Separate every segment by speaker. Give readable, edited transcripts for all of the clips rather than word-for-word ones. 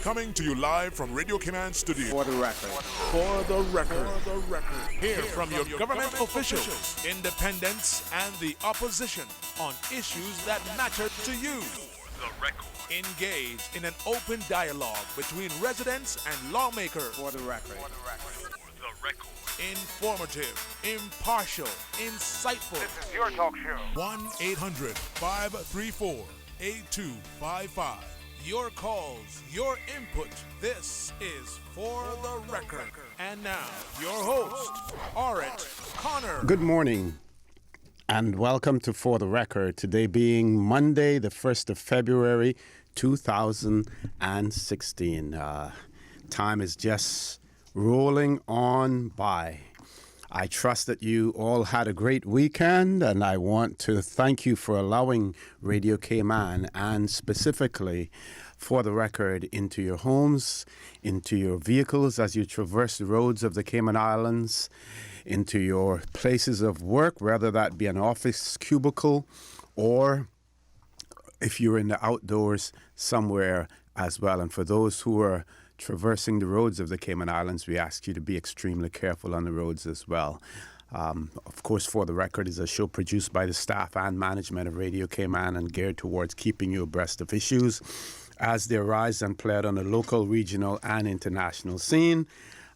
Speaker 1: Coming to you live from Radio Cayman Studio.
Speaker 2: For the record.
Speaker 1: For the record. Hear from your government officials, independents, and the opposition on issues that matter to you. The record. Engage in an open dialogue between residents and lawmakers.
Speaker 2: For the record.
Speaker 1: The record. Informative, impartial, insightful.
Speaker 3: This is your talk show.
Speaker 1: 1-800-534-8255. Your calls, your input. This is For the Record. And now, your host, Orit Connor.
Speaker 4: Good morning and welcome to For the Record. Today being Monday, the 1st of February, 2016. Time is just rolling on by. I trust that you all had a great weekend, and I want to thank you for allowing Radio Cayman and specifically For the Record into your homes, into your vehicles as you traverse the roads of the Cayman Islands, into your places of work, whether that be an office cubicle or if you're in the outdoors somewhere as well. And for those who are traversing the roads of the Cayman Islands, we ask you to be extremely careful on the roads as well. Of course, For the Record is a show produced by the staff and management of Radio Cayman and geared towards keeping you abreast of issues as they arise and play out on the local, regional, and international scene.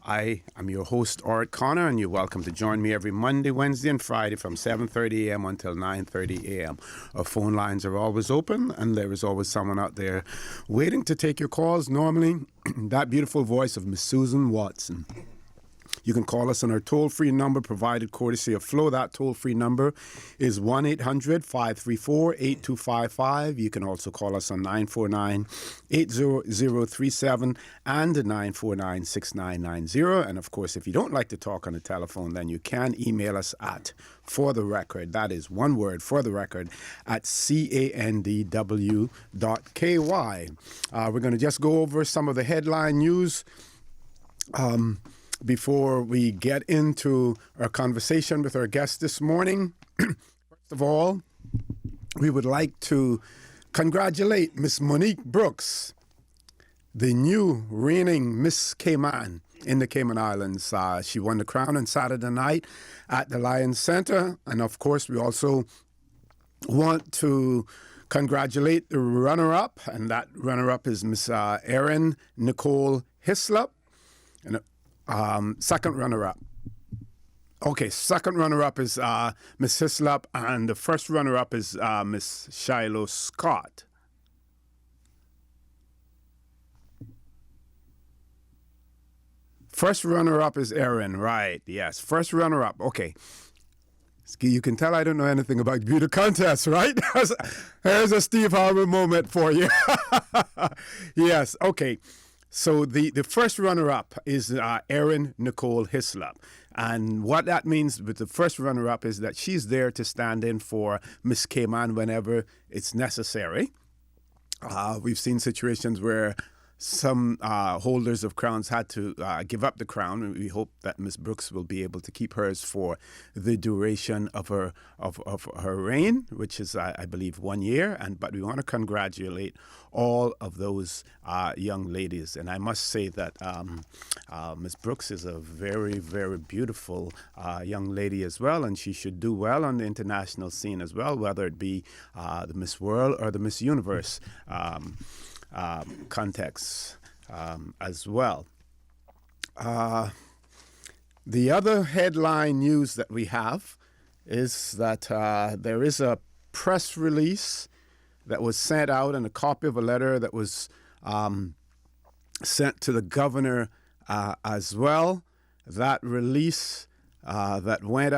Speaker 4: I am your host, Orit Connor, and you're welcome to join me every Monday, Wednesday, and Friday from 7:30 a.m. until 9:30 a.m. Our phone lines are always open, and there is always someone out there waiting to take your calls. Normally, that beautiful voice of Miss Susan Watson. You can call us on our toll-free number provided courtesy of Flo. That toll-free number is 1-800-534-8255. You can also call us on 949-80037 and 949-6990. And, of course, if you don't like to talk on the telephone, then you can email us at For the Record. That is one word, For the Record, at candw.ky. We're going to just go over some of the headline news before we get into our conversation with our guest this morning. First of all, we would like to congratulate Miss Monique Brooks, the new reigning Miss Cayman in the Cayman Islands. She won the crown on Saturday night at the Lions Center. And of course, we also want to congratulate the runner-up, and that runner-up is Miss Erin Nicole Hislop. And second runner-up. Okay, second runner-up is Miss Hislop, and the first runner-up is Miss Shiloh Scott. First runner-up is Erin, right? Yes, first runner-up. Okay. You can tell I don't know anything about beauty contests, right? There's a Steve Harvey moment for you. Yes, okay. So the first runner-up is Erin Nicole Hislop. And what that means with the first runner-up is that she's there to stand in for Miss Cayman whenever it's necessary. We've seen situations where some holders of crowns had to give up the crown, and we hope that Miss Brooks will be able to keep hers for the duration of her reign, which is, I believe, 1 year. But we want to congratulate all of those young ladies, and I must say that Miss Brooks is a very, very beautiful young lady as well, and she should do well on the international scene as well, whether it be the Miss World or the Miss Universe context as well. The other headline news that we have is that there is a press release that was sent out and a copy of a letter that was sent to the governor as well. That release that went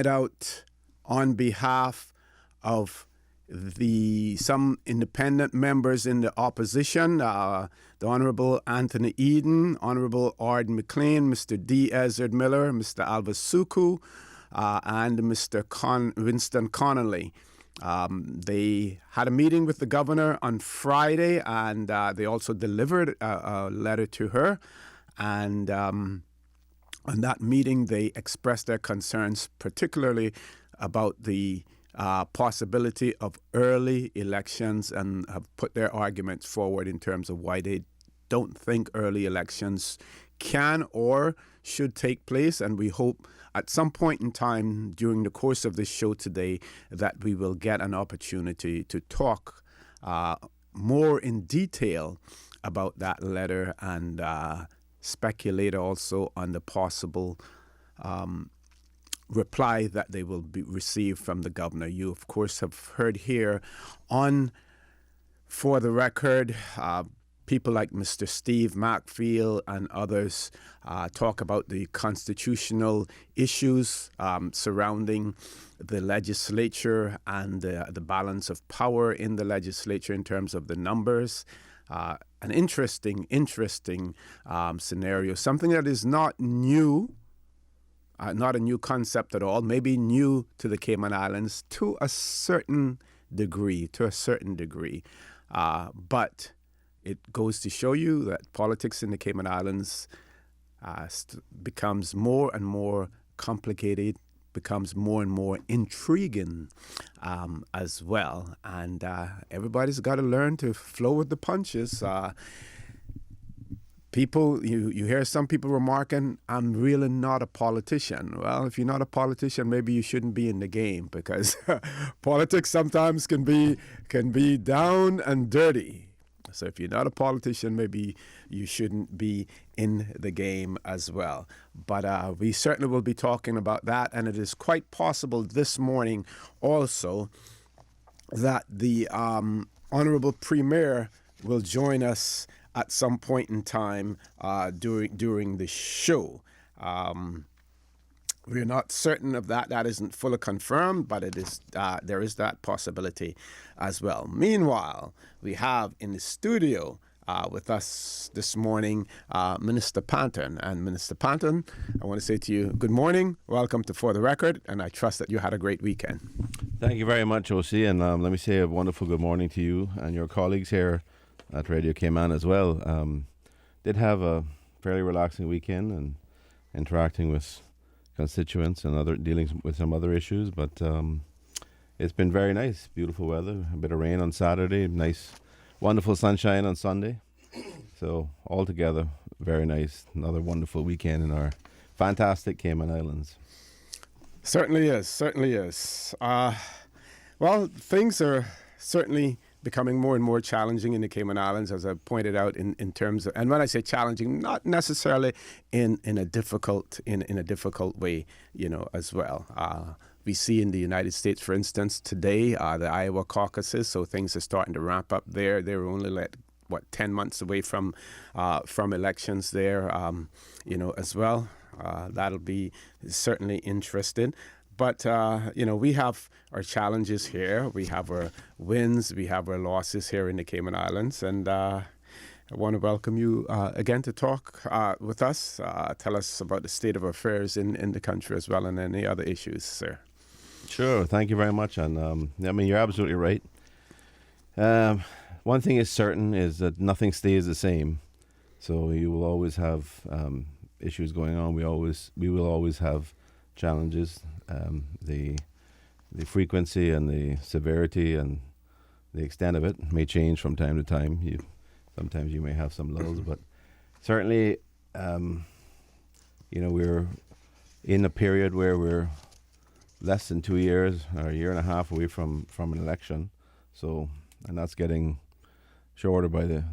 Speaker 4: out on behalf of some independent members in the opposition, the Honorable Anthony Eden, Honorable Ard McLean, Mr. D. Ezard Miller, Mr. Alva Suku, and Mr. Winston Connolly. They had a meeting with the governor on Friday, and they also delivered a letter to her. And on that meeting, they expressed their concerns, particularly about the possibility of early elections and have put their arguments forward in terms of why they don't think early elections can or should take place. And we hope at some point in time during the course of this show today that we will get an opportunity to talk more in detail about that letter and speculate also on the possible reply that they will be received from the governor. You, of course, have heard here on For the Record, people like Mr. Steve Macfield and others talk about the constitutional issues surrounding the legislature and the balance of power in the legislature in terms of the numbers. An interesting scenario, something that is not new, not a new concept at all, maybe new to the Cayman Islands to a certain degree, but it goes to show you that politics in the Cayman Islands becomes more and more complicated, becomes more and more intriguing as well. And everybody's got to learn to flow with the punches. People, you hear some people remarking, I'm really not a politician. Well, if you're not a politician, maybe you shouldn't be in the game, because politics sometimes can be down and dirty. So if you're not a politician, maybe you shouldn't be in the game as well. But we certainly will be talking about that. And it is quite possible this morning also that the Honorable Premier will join us at some point in time during the show. We're not certain of that. That isn't fully confirmed, but it is. There is that possibility as well. Meanwhile, we have in the studio with us this morning Minister Panton. And Minister Panton, I want to say to you, good morning. Welcome to For the Record, and I trust that you had a great weekend.
Speaker 2: Thank you very much, OC, and let me say a wonderful good morning to you and your colleagues here at Radio Cayman as well. Did have a fairly relaxing weekend and interacting with constituents and other dealing with some other issues, but it's been very nice. Beautiful weather, a bit of rain on Saturday, nice, wonderful sunshine on Sunday. So altogether, very nice. Another wonderful weekend in our fantastic Cayman Islands.
Speaker 4: Certainly is. Well, things are certainly becoming more and more challenging in the Cayman Islands, as I pointed out in terms of, and when I say challenging, not necessarily in a difficult way, as well. We see in the United States, for instance, today the Iowa caucuses, so things are starting to ramp up there. They're only 10 months away from elections there, as well. That'll be certainly interesting. But, we have our challenges here. We have our wins. We have our losses here in the Cayman Islands. And I want to welcome you again to talk with us. Tell us about the state of affairs in the country as well, and any other issues, sir.
Speaker 2: Sure. Thank you very much. And, you're absolutely right. One thing is certain is that nothing stays the same. So you will always have issues going on. We will always have challenges. The frequency and the severity and the extent of it may change from time to time. Sometimes you may have some lulls, but certainly, we're in a period where we're less than 2 years or a year and a half away from an election. So, and that's getting shorter by the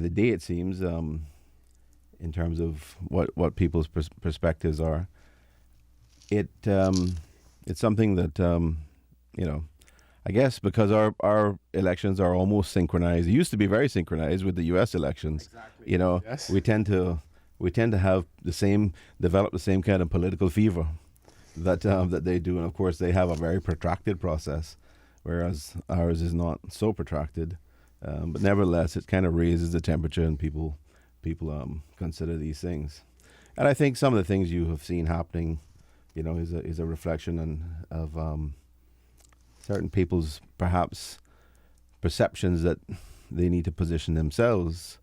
Speaker 2: day, it seems, in terms of what people's perspectives are. It's something that I guess because our elections are almost synchronized. It used to be very synchronized with the U.S. elections.
Speaker 4: Exactly. Yes.
Speaker 2: we tend to have develop the same kind of political fever that they do, and of course they have a very protracted process, whereas ours is not so protracted. But nevertheless, it kind of raises the temperature, and people consider these things. And I think some of the things you have seen happening, is a reflection of certain people's perhaps perceptions that they need to position themselves.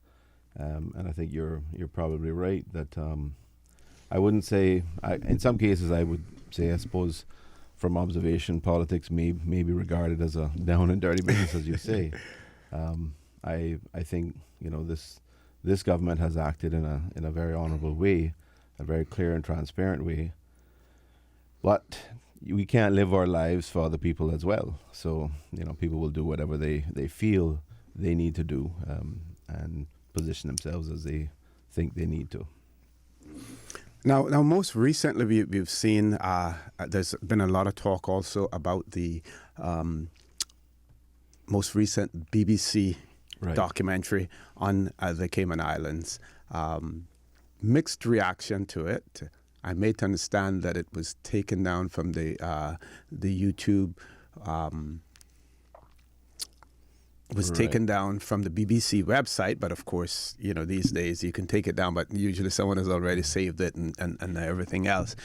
Speaker 2: And I think you're probably right that I wouldn't say, in some cases I would say, I suppose, from observation, politics may be regarded as a down and dirty business, as you say. I think this government has acted in a very honourable way, a very clear and transparent way. But we can't live our lives for other people as well. So people will do whatever they feel they need to do, and position themselves as they think they need to.
Speaker 4: Now, most recently we've seen there's been a lot of talk also about the most recent BBC documentary on the Cayman Islands. Mixed reaction to it. I'm made to understand that it was taken down from the YouTube. Was taken down from the BBC website, but of course, these days you can take it down, but usually someone has already saved it and everything else.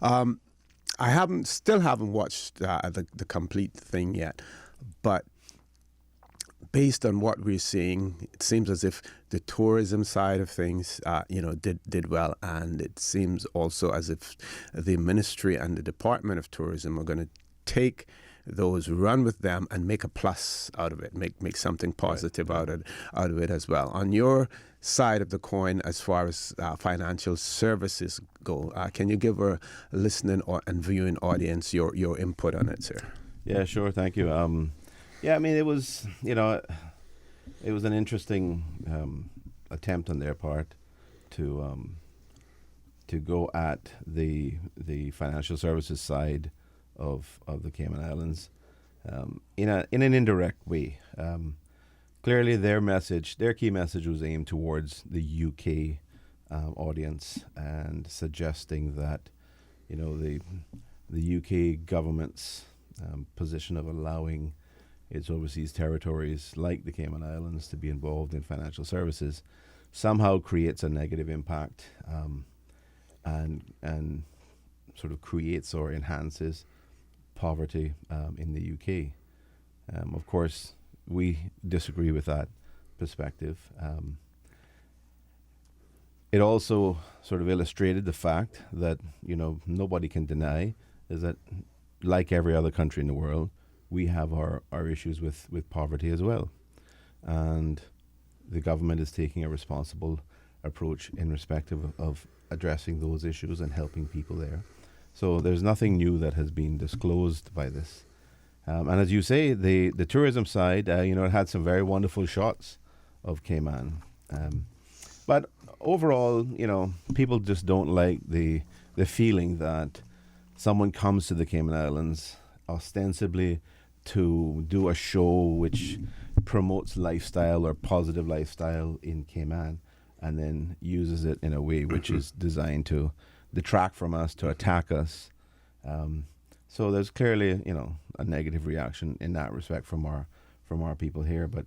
Speaker 4: I still haven't watched the complete thing yet, but based on what we're seeing, it seems as if the tourism side of things, did well, and it seems also as if the ministry and the Department of Tourism are going to take those, run with them, and make a plus out of it, make something positive out of it as well. On your side of the coin, as far as financial services go, can you give our listening and viewing audience your input on it, sir?
Speaker 2: Yeah, sure. Thank you. It was an interesting attempt on their part to go at the financial services side of the Cayman Islands in an indirect way. Clearly, their key message was aimed towards the UK audience, and suggesting that the UK government's position of allowing its overseas territories like the Cayman Islands to be involved in financial services somehow creates a negative impact, and sort of creates or enhances poverty in the UK. Of course, we disagree with that perspective. It also sort of illustrated the fact that nobody can deny is that, like every other country in the world, we have our issues with poverty as well, and the government is taking a responsible approach in respect of addressing those issues and helping people there. So there's nothing new that has been disclosed by this. And as you say, the tourism side, it had some very wonderful shots of Cayman. But overall, people just don't like the feeling that someone comes to the Cayman Islands ostensibly to do a show which promotes lifestyle or positive lifestyle in Cayman, and then uses it in a way which is designed to detract from us, to attack us. So there's clearly, a negative reaction in that respect from our people here. But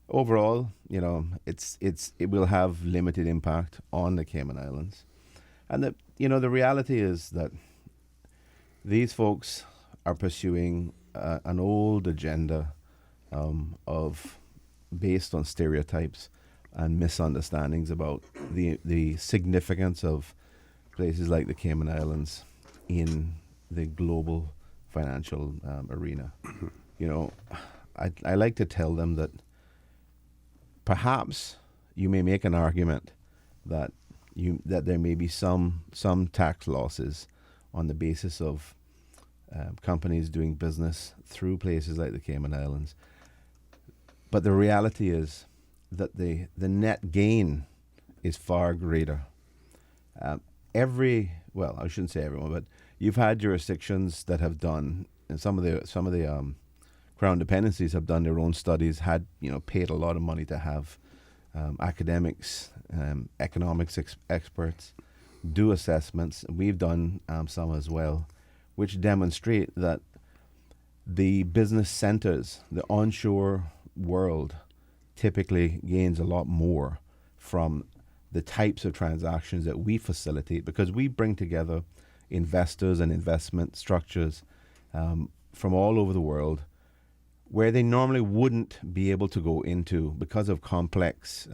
Speaker 2: overall, it will have limited impact on the Cayman Islands, and the reality is that these folks are pursuing an old agenda based on stereotypes and misunderstandings about the significance of places like the Cayman Islands in the global financial arena. I like to tell them that perhaps you may make an argument that there may be some tax losses on the basis of companies doing business through places like the Cayman Islands, but the reality is that the net gain is far greater. I shouldn't say everyone, but you've had jurisdictions that have done, and some of the crown dependencies have done their own studies, paid a lot of money to have academics, economics experts do assessments. We've done some as well, which demonstrate that the business centers, the onshore world, typically gains a lot more from the types of transactions that we facilitate, because we bring together investors and investment structures from all over the world where they normally wouldn't be able to go into because of complex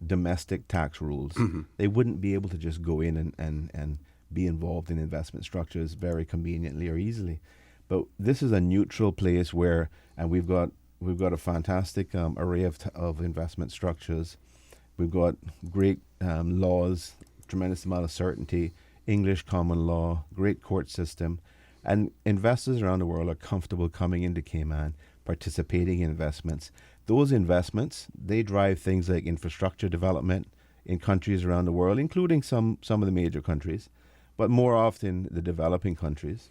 Speaker 2: domestic tax rules. Mm-hmm. They wouldn't be able to just go in and be involved in investment structures very conveniently or easily. But this is a neutral place where, and we've got a fantastic array of investment structures. We've got great laws, tremendous amount of certainty, English common law, great court system, and investors around the world are comfortable coming into Cayman, participating in investments. Those investments, they drive things like infrastructure development in countries around the world, including some of the major countries, but more often the developing countries.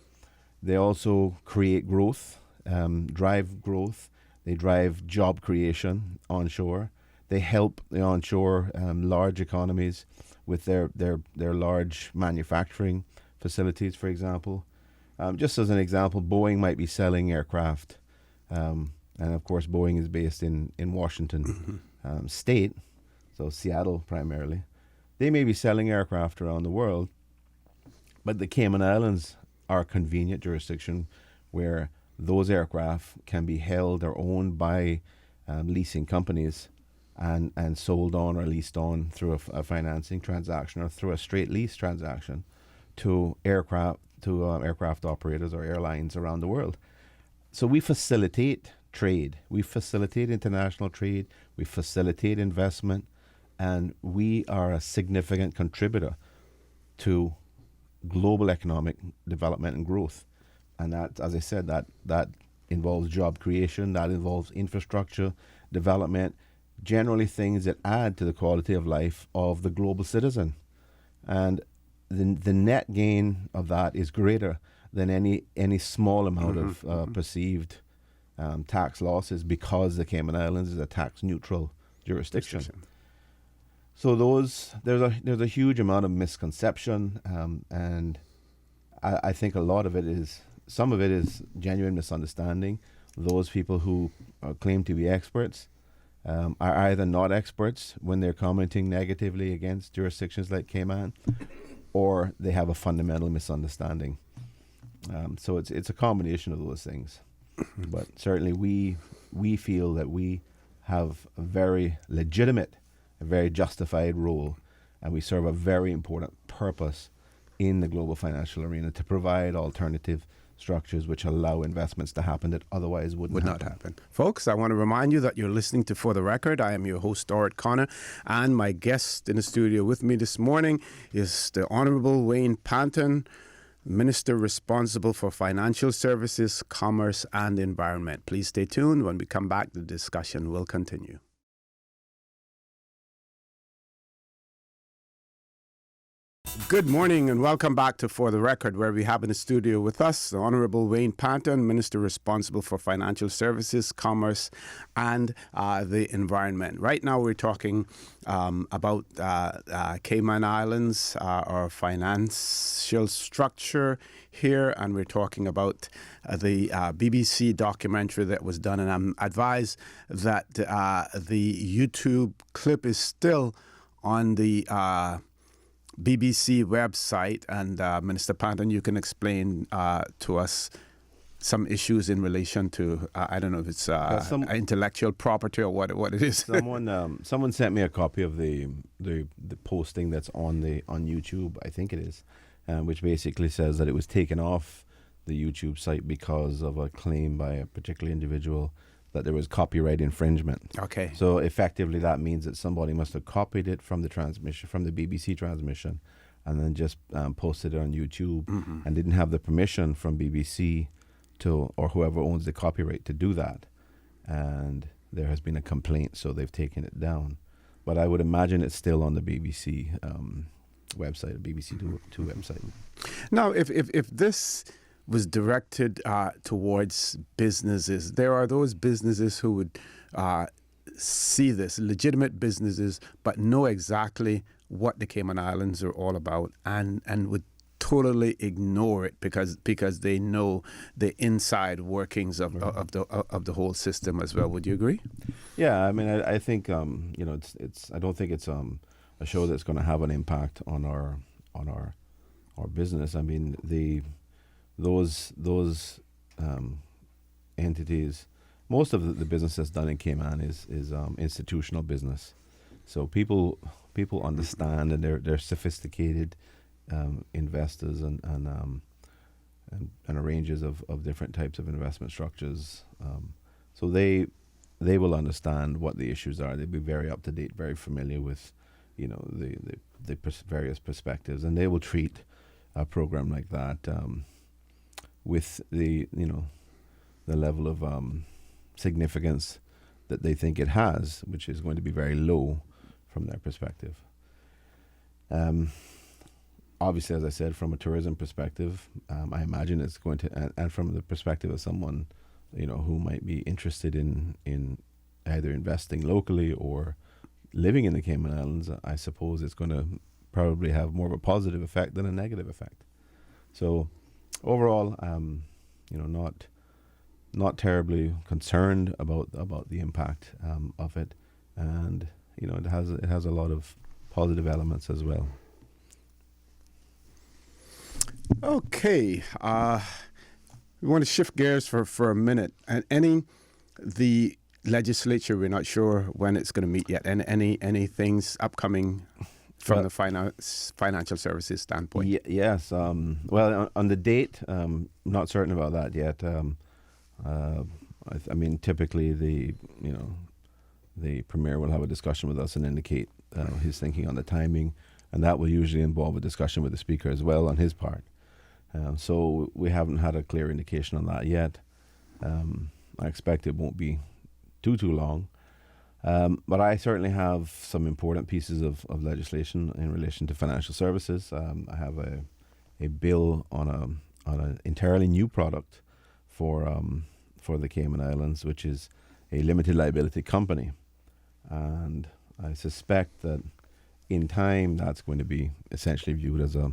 Speaker 2: They also create growth, drive growth. They drive job creation onshore. They help the onshore large economies with their large manufacturing facilities, for example. Just as an example, Boeing might be selling aircraft. And of course, Boeing is based in Washington state, so Seattle primarily. They may be selling aircraft around the world, but the Cayman Islands are a convenient jurisdiction where those aircraft can be held or owned by leasing companies and sold on or leased on through a financing transaction or through a straight lease transaction to aircraft operators or airlines around the world. So we facilitate trade, we facilitate international trade, we facilitate investment, and we are a significant contributor to global economic development and growth. And that, as I said, that involves job creation, that involves infrastructure development, generally things that add to the quality of life of the global citizen. And the net gain of that is greater than any small amount of perceived tax losses, because the Cayman Islands is a tax neutral jurisdiction. So there's a huge amount of misconception, and I think some of it is genuine misunderstanding. Those people who claim to be experts are either not experts when they're commenting negatively against jurisdictions like Cayman, or they have a fundamental misunderstanding. So it's a combination of those things. But certainly we feel that we have a very legitimate, a very justified role, and we serve a very important purpose in the global financial arena to provide alternative structures which allow investments to happen that otherwise would not happen.
Speaker 4: Folks, I want to remind you that you're listening to For the Record. I am your host, Dorit Connor, and my guest in the studio with me this morning is the Honorable Wayne Panton, Minister responsible for Financial Services, Commerce, and Environment. Please stay tuned. When we come back, the discussion will continue. Good morning and welcome back to For the Record, where we have in the studio with us the Honorable Wayne Panton, Minister responsible for Financial Services, Commerce, and the Environment. Right now we're talking about Cayman Islands, our financial structure here, and we're talking about the BBC documentary that was done, and I'm advised that the YouTube clip is still on the BBC website, and Minister Panton, you can explain to us some issues in relation to I don't know if it's intellectual property or what it is.
Speaker 2: Someone sent me a copy of the posting that's on YouTube, I think it is, which basically says that it was taken off the YouTube site because of a claim by a particular individual that there was copyright infringement.
Speaker 4: Okay.
Speaker 2: So effectively that means that somebody must have copied it from the transmission, from the BBC transmission, and then just posted it on YouTube and didn't have the permission from BBC or whoever owns the copyright to do that. And there has been a complaint, so they've taken it down. But I would imagine it's still on the BBC website, BBC Two website.
Speaker 4: Now, if this was directed towards businesses, there are those businesses who would see this, legitimate businesses, but know exactly what the Cayman Islands are all about, and would totally ignore it because they know the inside workings of the whole system as well. Would you agree?
Speaker 2: Yeah, I mean, I think it's I don't think it's a show that's going to have an impact on our business. I mean, those entities, most of the business that's done in Cayman is institutional business. So people understand, and they're sophisticated investors and ranges of different types of investment structures. So they will understand what the issues are. They'll be very up to date, very familiar with, the various perspectives, and they will treat a program like that with the level of significance that they think it has, which is going to be very low from their perspective. Obviously, as I said, from a tourism perspective, I imagine it's going to, and from the perspective of someone, who might be interested in either investing locally or living in the Cayman Islands, I suppose it's going to probably have more of a positive effect than a negative effect. So overall, not terribly concerned about the impact of it, and it has a lot of positive elements as well.
Speaker 4: Okay, we want to shift gears for a minute. And the legislature, we're not sure when it's going to meet yet. And any things upcoming from the financial services standpoint?
Speaker 2: Yes. Well, on the date, not certain about that yet. I mean, typically the premier will have a discussion with us and indicate his thinking on the timing, and that will usually involve a discussion with the speaker as well on his part. So we haven't had a clear indication on that yet. I expect it won't be too long. But I certainly have some important pieces of legislation in relation to financial services. I have a bill on an entirely new product for the Cayman Islands, which is a limited liability company. And I suspect that in time that's going to be essentially viewed as a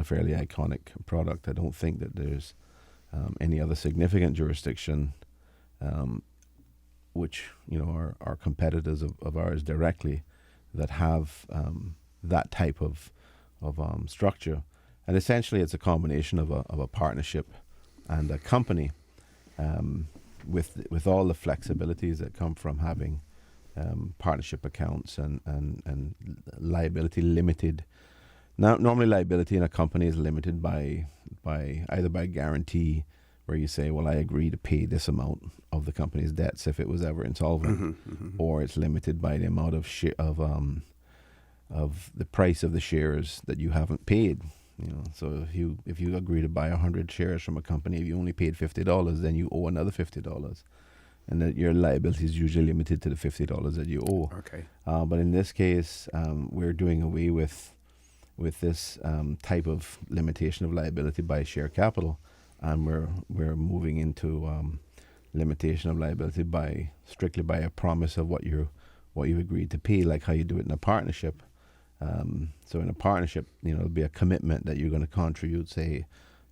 Speaker 2: fairly iconic product. I don't think that there's any other significant jurisdiction which are competitors of ours directly that have that type of structure. And essentially it's a combination of a partnership and a company with all the flexibilities that come from having partnership accounts and liability limited. Now, normally liability in a company is limited by either by guarantee, where you say, well, I agree to pay this amount of the company's debts if it was ever insolvent, or it's limited by the amount of the price of the shares that you haven't paid. So if you agree to buy 100 shares from a company, if you only paid $50, then you owe another $50, and that your liability is usually limited to the $50 that you owe.
Speaker 4: Okay.
Speaker 2: But in this case, we're doing away with this type of limitation of liability by share capital, and we're moving into limitation of liability strictly by a promise of what you agreed to pay, like how you do it in a partnership. So in a partnership, it'll be a commitment that you're going to contribute, say,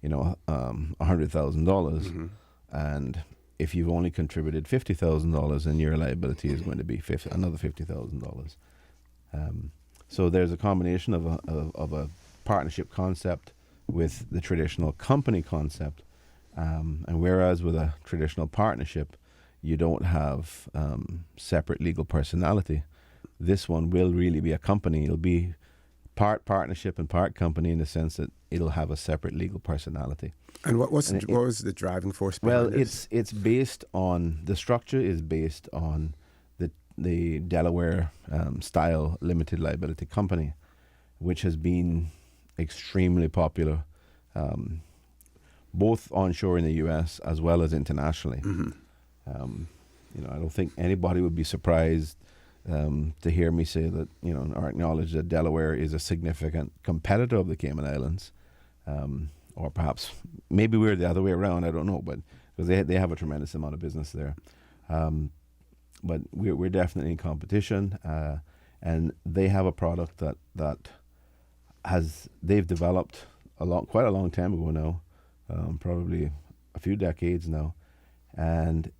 Speaker 2: $100,000, and if you've only contributed $50,000, then your liability is going to be another $50,000. So there's a combination of a partnership concept with the traditional company concept, and whereas with a traditional partnership, you don't have separate legal personality, this one will really be a company. It'll be part partnership and part company in the sense that it'll have a separate legal personality.
Speaker 4: And what was the driving force behind this?
Speaker 2: It's based on, the structure is based on the Delaware style limited liability company, which has been extremely popular, both onshore in the U.S. as well as internationally. I don't think anybody would be surprised to hear me say that, or acknowledge that Delaware is a significant competitor of the Cayman Islands, or perhaps maybe we're the other way around. I don't know, but because they have a tremendous amount of business there. But we're definitely in competition, and they have a product that they've developed quite a long time ago now, probably a few decades now, and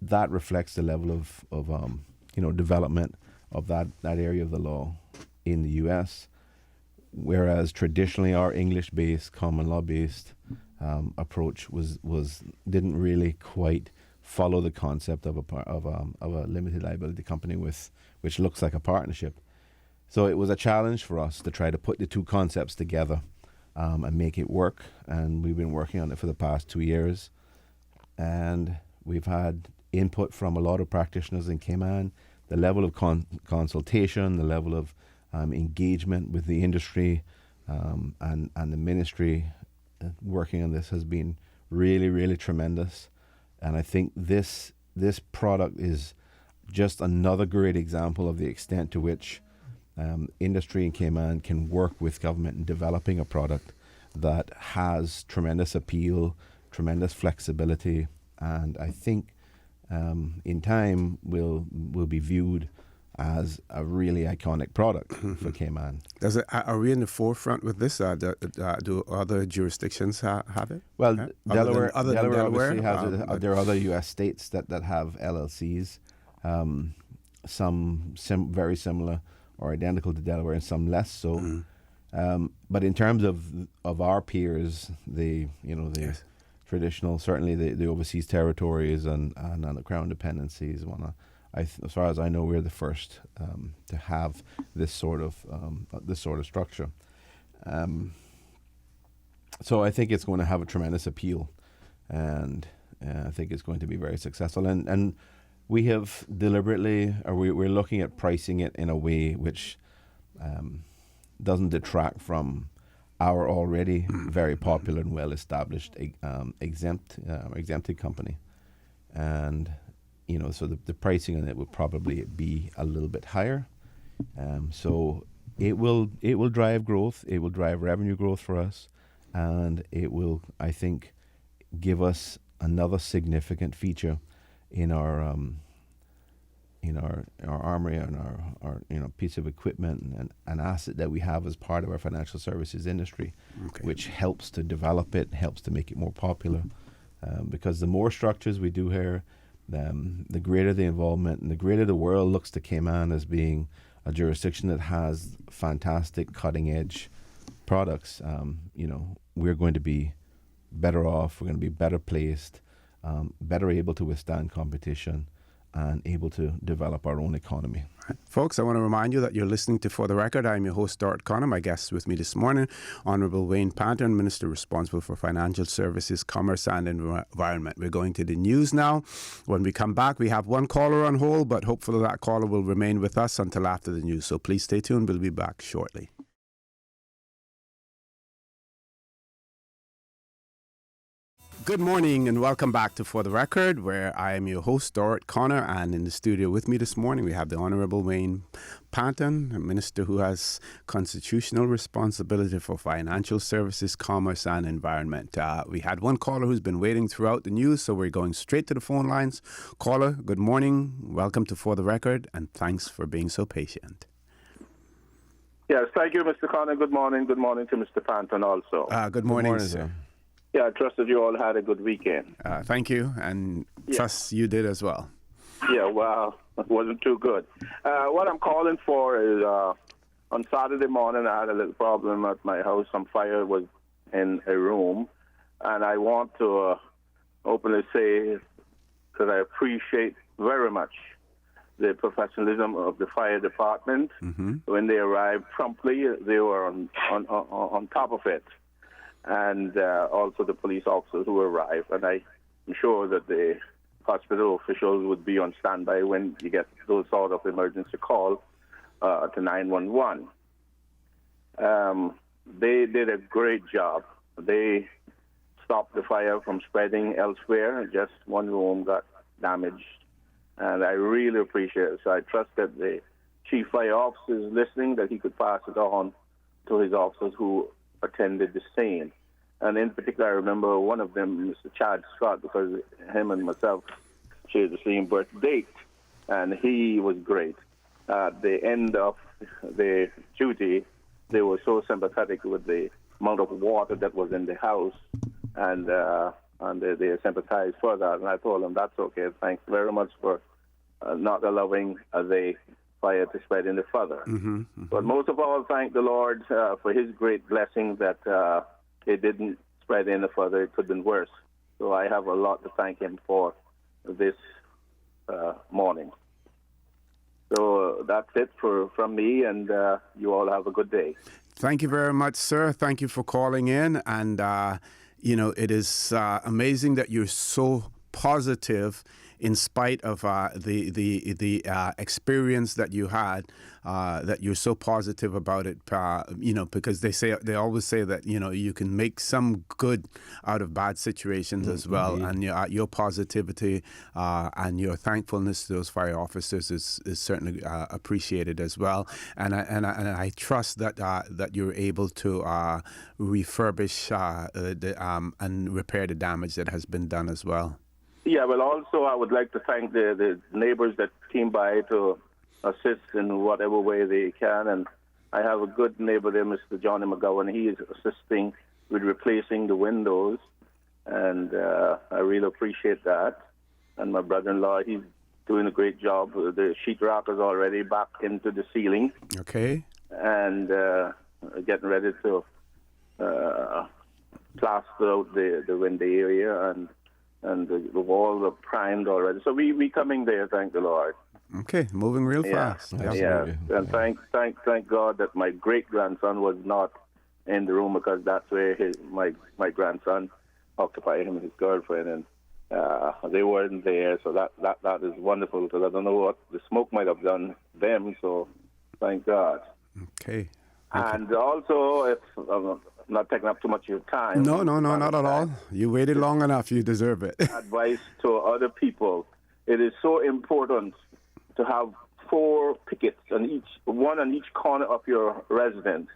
Speaker 2: that reflects the level of development of that area of the law in the U.S. Whereas traditionally our English-based, common law-based approach didn't really quite follow the concept of a limited liability company which looks like a partnership. So it was a challenge for us to try to put the two concepts together and make it work. And we've been working on it for the past 2 years. And we've had input from a lot of practitioners in Cayman. The level of consultation, the level of engagement with the industry and the ministry working on this has been really, really tremendous. And I think this product is just another great example of the extent to which industry in Cayman can work with government in developing a product that has tremendous appeal, tremendous flexibility, and I think in time will be viewed as a really iconic product for Cayman.
Speaker 4: Are we in the forefront with this? Do other jurisdictions have it?
Speaker 2: Well,
Speaker 4: Yeah?
Speaker 2: Delaware
Speaker 4: Other than
Speaker 2: obviously has it.
Speaker 4: but-
Speaker 2: There are other U.S. states that have LLCs, some very similar or identical to Delaware, and some less so. But in terms of our peers,
Speaker 4: Yes.
Speaker 2: traditional, certainly the overseas territories and the crown dependencies, as far as I know, we're the first to have this sort of structure. So I think it's going to have a tremendous appeal, and I think it's going to be very successful. And we have deliberately, or we're looking at pricing it in a way which doesn't detract from our already very popular and well-established exempted company. And so the pricing on it will probably be a little bit higher. So it will drive growth. It will drive revenue growth for us, and it will, I think, give us another significant feature in our armory and our piece of equipment and an asset that we have as part of our financial services industry, which helps to develop it, helps to make it more popular. Because the more structures we do here, the greater the involvement and the greater the world looks to Cayman as being a jurisdiction that has fantastic cutting edge products. We're going to be better off, we're going to be better placed, better able to withstand competition, and able to develop our own economy.
Speaker 4: Folks, I want to remind you that you're listening to For the Record. I'm your host, Stuart Connor. My guest with me this morning, Honourable Wayne Panton, Minister responsible for Financial Services, Commerce and Environment. We're going to the news now. When we come back, we have one caller on hold, but hopefully that caller will remain with us until after the news. So please stay tuned. We'll be back shortly. Good morning and welcome back to For the Record, where I am your host, Stuart Connor, and in the studio with me this morning we have the Honourable Wayne Panton, a minister who has constitutional responsibility for financial services, commerce and environment. We had one caller who's been waiting throughout the news, so we're going straight to the phone lines. Caller, good morning, welcome to For the Record, and thanks for being so patient.
Speaker 3: Yes, thank you, Mr. Connor. Good morning. Good morning to Mr. Panton also.
Speaker 4: Good morning, sir.
Speaker 3: Yeah, I trust that you all had a good weekend.
Speaker 4: Thank you, and trust you did as well.
Speaker 3: Yeah, well, it wasn't too good. What I'm calling for is on Saturday morning, I had a little problem at my house. Some fire was in a room, and I want to openly say that I appreciate very much the professionalism of the fire department. Mm-hmm. When they arrived promptly, they were on top of it. And also the police officers who arrived. And I'm sure that the hospital officials would be on standby when you get those sort of emergency call to 911. They did a great job. They stopped the fire from spreading elsewhere. Just one room got damaged. And I really appreciate it. So I trust that the chief fire officer is listening, that he could pass it on to his officers who attended the scene. And in particular, I remember one of them, Mr. Chad Scott, because him and myself share the same birth date, and he was great. At the end of the duty, they were so sympathetic with the amount of water that was in the house, and they sympathized for that. And I told them, that's okay, thanks very much for not allowing the fire to spread any further. Mm-hmm, mm-hmm. But most of all, thank the Lord for his great blessing that it didn't spread any further. It could have been worse. So I have a lot to thank him for this morning. So So that's it from me, and you all have a good day.
Speaker 4: Thank you very much, sir. Thank you for calling in. And, it is amazing that you're so positive in spite of the experience that you had, that you're so positive about it, because they always say that, you can make some good out of bad situations as well.
Speaker 2: Indeed.
Speaker 4: And your positivity and your thankfulness to those fire officers is certainly appreciated as well. And I trust that you're able to refurbish and repair the damage that has been done as well.
Speaker 3: Yeah, well, also I would like to thank the neighbors that came by to assist in whatever way they can. And I have a good neighbor there, Mr. Johnny McGowan. He is assisting with replacing the windows, and I really appreciate that. And my brother-in-law, he's doing a great job. The sheetrock is already back into the ceiling.
Speaker 4: Okay.
Speaker 3: And getting ready to plaster out the window area, and the walls are primed already. So we coming there, thank the Lord.
Speaker 4: Okay, moving real fast.
Speaker 3: Yeah, and thank God that my great-grandson was not in the room, because that's where my grandson occupied, him and his girlfriend, and they weren't there. So that is wonderful, because I don't know what the smoke might have done them. So thank God.
Speaker 4: Okay.
Speaker 3: And also, if I'm not taking up too much of your time.
Speaker 4: No, not at all. You waited long enough. You deserve it.
Speaker 3: Advice to other people: it is so important to have 4 pickets one on each corner of your residence.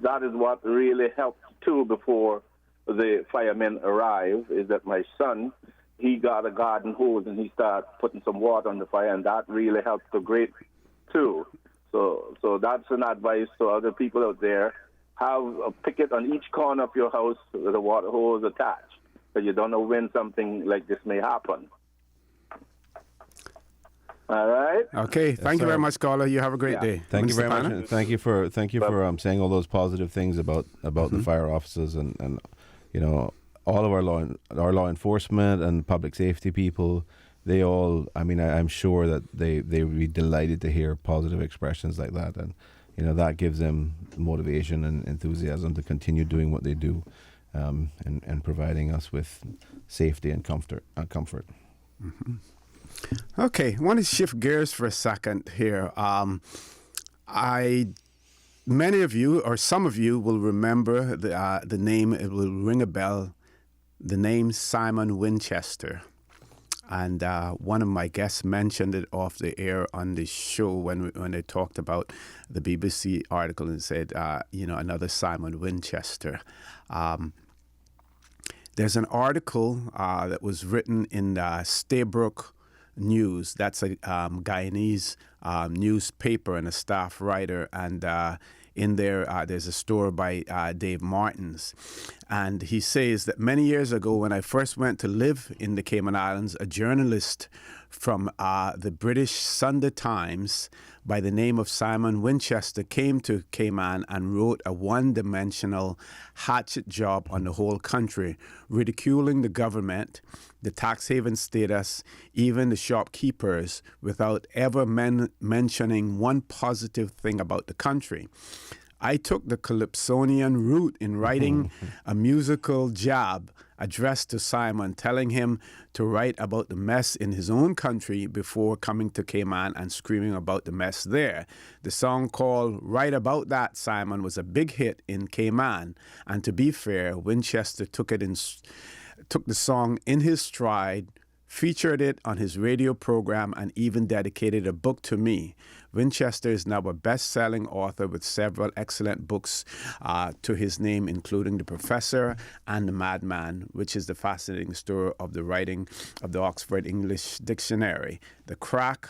Speaker 3: That is what really helped too before the firemen arrive. Is that my son? He got a garden hose and he started putting some water on the fire, and that really helped the great too. So that's an advice to other people out there. Have a picket on each corner of your house with a water hose attached, because you don't know when something like this may happen. All right.
Speaker 4: Okay. Thank you very much, caller. You have a great day.
Speaker 2: Thank you
Speaker 4: Mr.
Speaker 2: very much.
Speaker 4: Panner?
Speaker 2: And thank you for saying all those positive things about the fire officers and all of our law enforcement and public safety people. They all, I'm sure that they would be delighted to hear positive expressions like that, and that gives them motivation and enthusiasm to continue doing what they do, and providing us with safety and comfort.
Speaker 4: Mm-hmm. Okay, I want to shift gears for a second here. Many of you, or some of you, will remember the name. It will ring a bell. The name Simon Winchester. And one of my guests mentioned it off the air on the show when they talked about the BBC article and said, another Simon Winchester. There's an article that was written in Staybrook News. That's a Guyanese newspaper, and a staff writer. And in there, there's a story by Dave Martins. And he says that many years ago, when I first went to live in the Cayman Islands, a journalist from the British Sunday Times by the name of Simon Winchester came to Cayman and wrote a one-dimensional hatchet job on the whole country, ridiculing the government, the tax haven status, even the shopkeepers, without ever mentioning one positive thing about the country. I took the Calypsonian route in writing a musical jab addressed to Simon, telling him to write about the mess in his own country before coming to Cayman and screaming about the mess there. The song called Right About That, Simon, was a big hit in Cayman. And to be fair, Winchester took the song in his stride, featured it on his radio program, and even dedicated a book to me. Winchester is now a best-selling author with several excellent books to his name, including The Professor and The Madman, which is the fascinating story of the writing of the Oxford English Dictionary. The Crack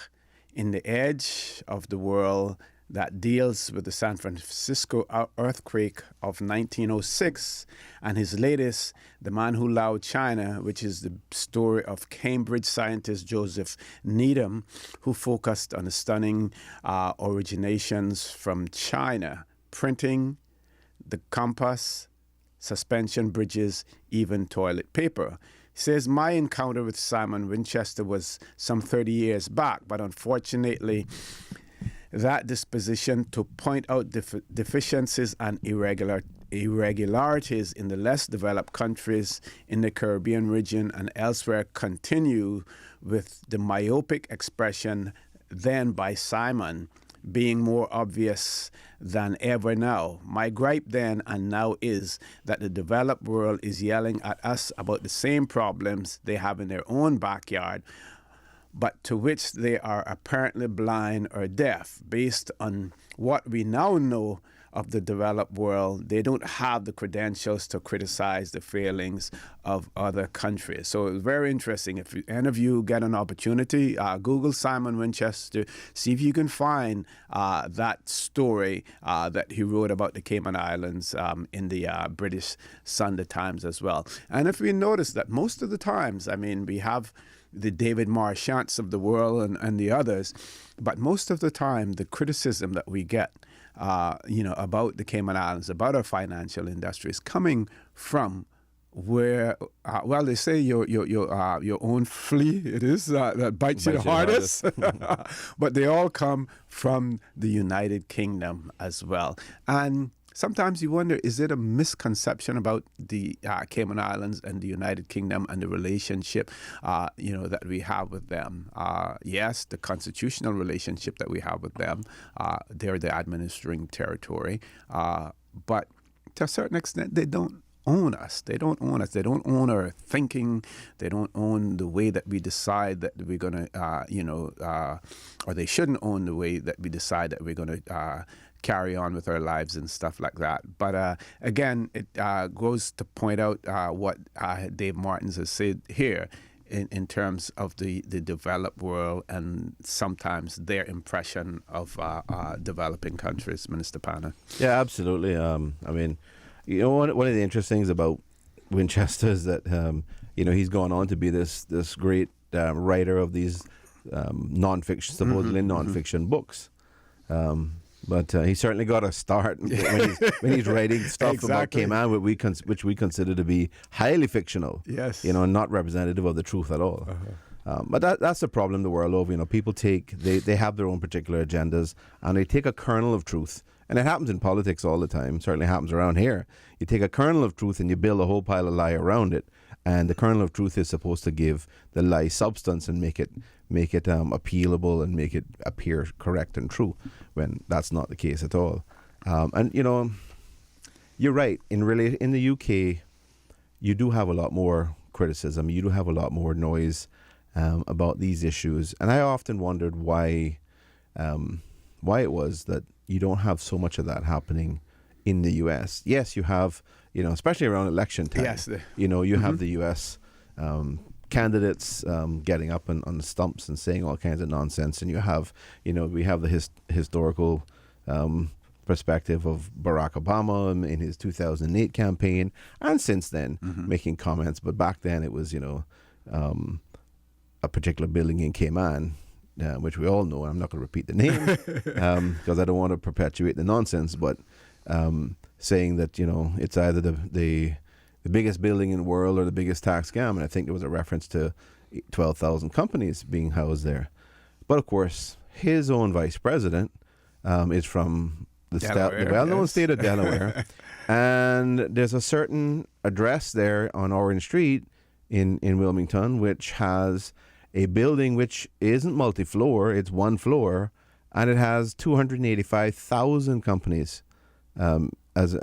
Speaker 4: in the Edge of the World, that deals with the San Francisco earthquake of 1906, and his latest, The Man Who Loved China, which is the story of Cambridge scientist Joseph Needham, who focused on the stunning originations from China, printing, the compass, suspension bridges, even toilet paper. He says, my encounter with Simon Winchester was some 30 years back, but unfortunately, that disposition to point out deficiencies and irregularities in the less developed countries in the Caribbean region and elsewhere continue, with the myopic expression then by Simon being more obvious than ever now. My gripe then and now is that the developed world is yelling at us about the same problems they have in their own backyard, but to which they are apparently blind or deaf. Based on what we now know of the developed world, they don't have the credentials to criticize the failings of other countries. So it's very interesting. If any of you get an opportunity, Google Simon Winchester, see if you can find that story that he wrote about the Cayman Islands in the British Sunday Times as well. And if we notice that most of the times, I mean, we have the David Marchands of the world and the others, but most of the time, the criticism that we get about the Cayman Islands, about our financial industry, is coming from where, they say your own flea, it is, that bites you the hardest. But they all come from the United Kingdom as well. And sometimes you wonder, is it a misconception about the Cayman Islands and the United Kingdom and the relationship, that we have with them? Yes, the constitutional relationship that we have with them. They're the administering territory. But to a certain extent, they don't own us. They don't own us. They don't own our thinking. They don't own the way that we decide that we're going to, or they shouldn't own the way that we decide that we're going to carry on with our lives and stuff like that. But again, it goes to point out what Dave Martins has said here in terms of the developed world and sometimes their impression of developing countries, Minister Pana.
Speaker 2: Yeah, absolutely. I mean, one of the interesting things about Winchester is that, he's gone on to be this great writer of these nonfiction, supposedly nonfiction books. But he certainly got a start when he's writing stuff about Cayman, which we consider to be highly fictional.
Speaker 4: Yes.
Speaker 2: Not representative of the truth at all. But that's the problem the world over. People they have their own particular agendas, and they take a kernel of truth. And it happens in politics all the time. Certainly happens around here. You take a kernel of truth and you build a whole pile of lie around it. And the kernel of truth is supposed to give the lie substance and make it appealable and make it appear correct and true, when that's not the case at all. You're right. In the UK, you do have a lot more criticism. You do have a lot more noise about these issues. And I often wondered why it was that you don't have so much of that happening in the U.S. Yes, you have, especially around election time. Yes, you have the U.S. Candidates getting up on the stumps and saying all kinds of nonsense, and you have, we have the historical perspective of Barack Obama in his 2008 campaign, and since then making comments. But back then it was, a particular building in Cayman, which we all know. I'm not going to repeat the name because I don't want to perpetuate the nonsense, but saying that, it's either the biggest building in the world or the biggest tax scam. And I think there was a reference to 12,000 companies being housed there. But of course, his own vice president is from the well-known state of Delaware. And there's a certain address there on Orange Street in Wilmington, which has a building which isn't multi-floor, it's one floor, and it has 285,000 companies as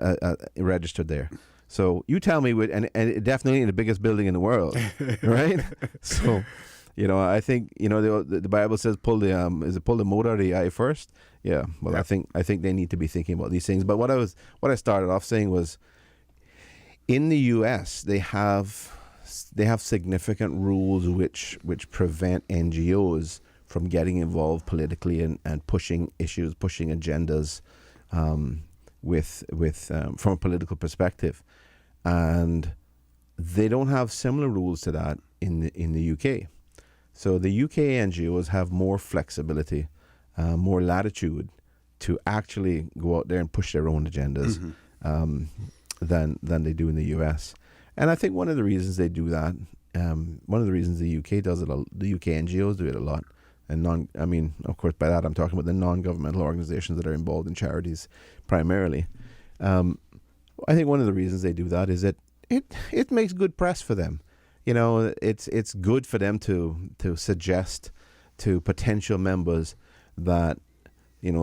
Speaker 2: registered there. So you tell me, and it definitely the biggest building in the world, right? So, I think the Bible says pull the mote out of the eye first. Yeah. Well, I think they need to be thinking about these things. But what I started off saying was, in the U.S. they have significant rules which prevent NGOs from getting involved politically and pushing issues, pushing agendas from a political perspective. And they don't have similar rules to that in the UK. So the UK NGOs have more flexibility, more latitude to actually go out there and push their own agendas than they do in the US. And I think one of the reasons they do that, one of the reasons the UK does it, the UK NGOs do it a lot, and of course, by that I'm talking about the non-governmental organizations that are involved in charities primarily. I think one of the reasons they do that is that it makes good press for them. It's good for them to suggest to potential members that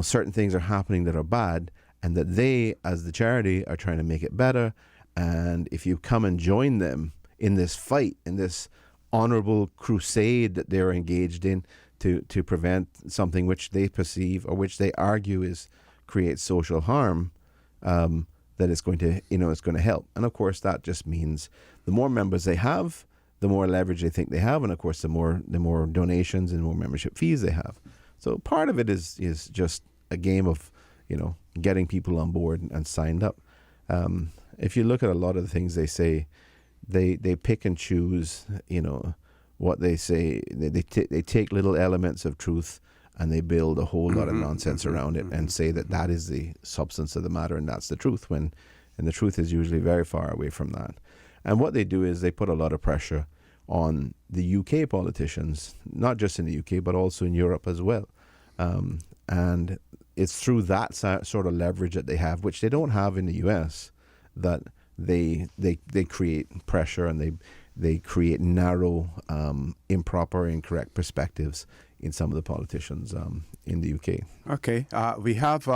Speaker 2: certain things are happening that are bad, and that they, as the charity, are trying to make it better. And if you come and join them in this fight, in this honorable crusade that they're engaged in to prevent something which they perceive or which they argue creates social harm, that it's going to help. And of course, that just means the more members they have, the more leverage they think they have, and of course, the more donations and more membership fees they have. So part of it is just a game of getting people on board and signed up. If you look at a lot of the things they say, they pick and choose what they say. They take little elements of truth and they build a whole lot of nonsense around it and say that is the substance of the matter and that's the truth, and the truth is usually very far away from that. And what they do is they put a lot of pressure on the UK politicians, not just in the UK, but also in Europe as well. And it's through that sort of leverage that they have, which they don't have in the US, that they create pressure and they create narrow, improper, incorrect perspectives in some of the politicians in the UK.
Speaker 4: Okay, we have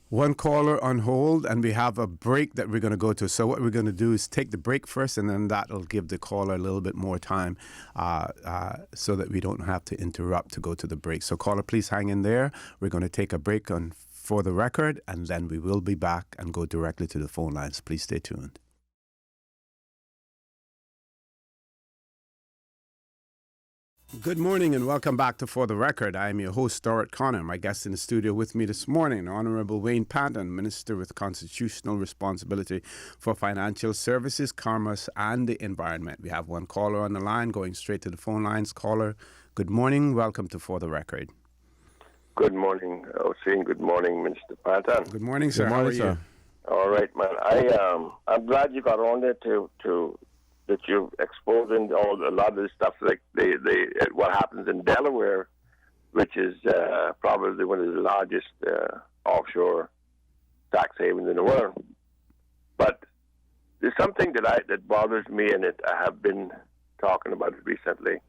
Speaker 4: one caller on hold, and we have a break that we're going to go to. So what we're going to do is take the break first, and then that'll give the caller a little bit more time so that we don't have to interrupt to go to the break. So caller, please hang in there. We're going to take a break for the record, and then we will be back and go directly to the phone lines. Please stay tuned. Good morning and welcome back to For the Record. I am your host, Stuart Connor. My guest in the studio with me this morning, Honorable Wayne Patton, Minister with Constitutional Responsibility for Financial Services, Commerce and the Environment. We have one caller on the line, going straight to the phone lines. Caller, good morning. Welcome to For the Record.
Speaker 5: Good morning, Oseen. Good morning, Mr. Patton.
Speaker 4: Good morning, sir.
Speaker 2: Good morning,
Speaker 4: How are
Speaker 2: sir.
Speaker 4: you?
Speaker 5: All right, man. I'm glad you got on there to that you're exposing a lot of this stuff, like what happens in Delaware, which is probably one of the largest offshore tax havens in the world. But there's something that bothers me, and I have been talking about it recently.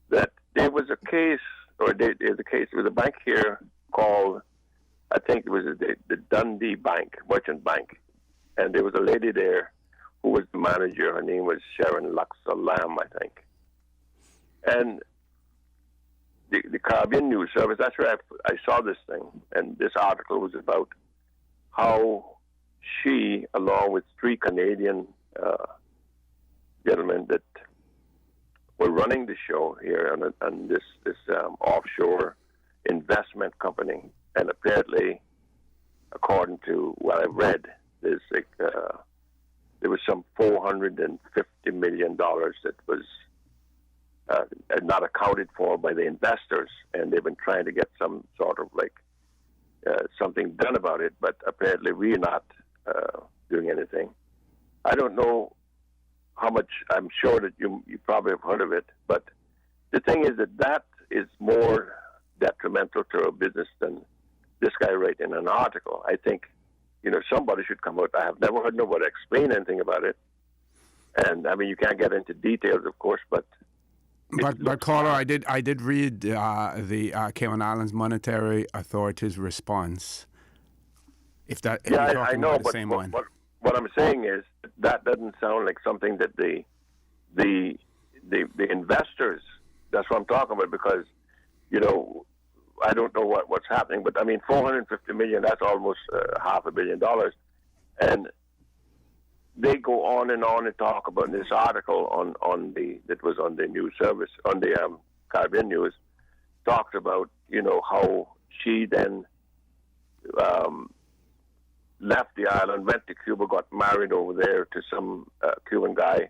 Speaker 5: That there was a case, there was a bank here called, I think it was the Dundee Bank, Merchant Bank, and there was a lady there who was the manager. Her name was Sharon Lux-Salam, I think. And the Caribbean News Service, that's where I saw this thing. And this article was about how she, along with 3 Canadian gentlemen that were running the show here on this offshore investment company. And apparently, according to what I read, there was some $450 million that was not accounted for by the investors, and they've been trying to get some sort of something done about it, but apparently we're not doing anything. I don't know how much, I'm sure that you probably have heard of it, but the thing is that is more detrimental to our business than this guy writing an article. I think somebody should come out. I have never heard nobody explain anything about it. And, I mean, you can't get into details, of course, but
Speaker 4: caller, I did read the Cayman Islands Monetary Authority's response.
Speaker 5: I know, but
Speaker 4: one.
Speaker 5: What I'm saying is that doesn't sound like something that the investors, that's what I'm talking about, because, I don't know what's happening, but I mean, $450 million, that's almost $500 million. And they go on and talk about this article that was on the news service, on the Caribbean News, talked about, how she then left the island, went to Cuba, got married over there to some Cuban guy,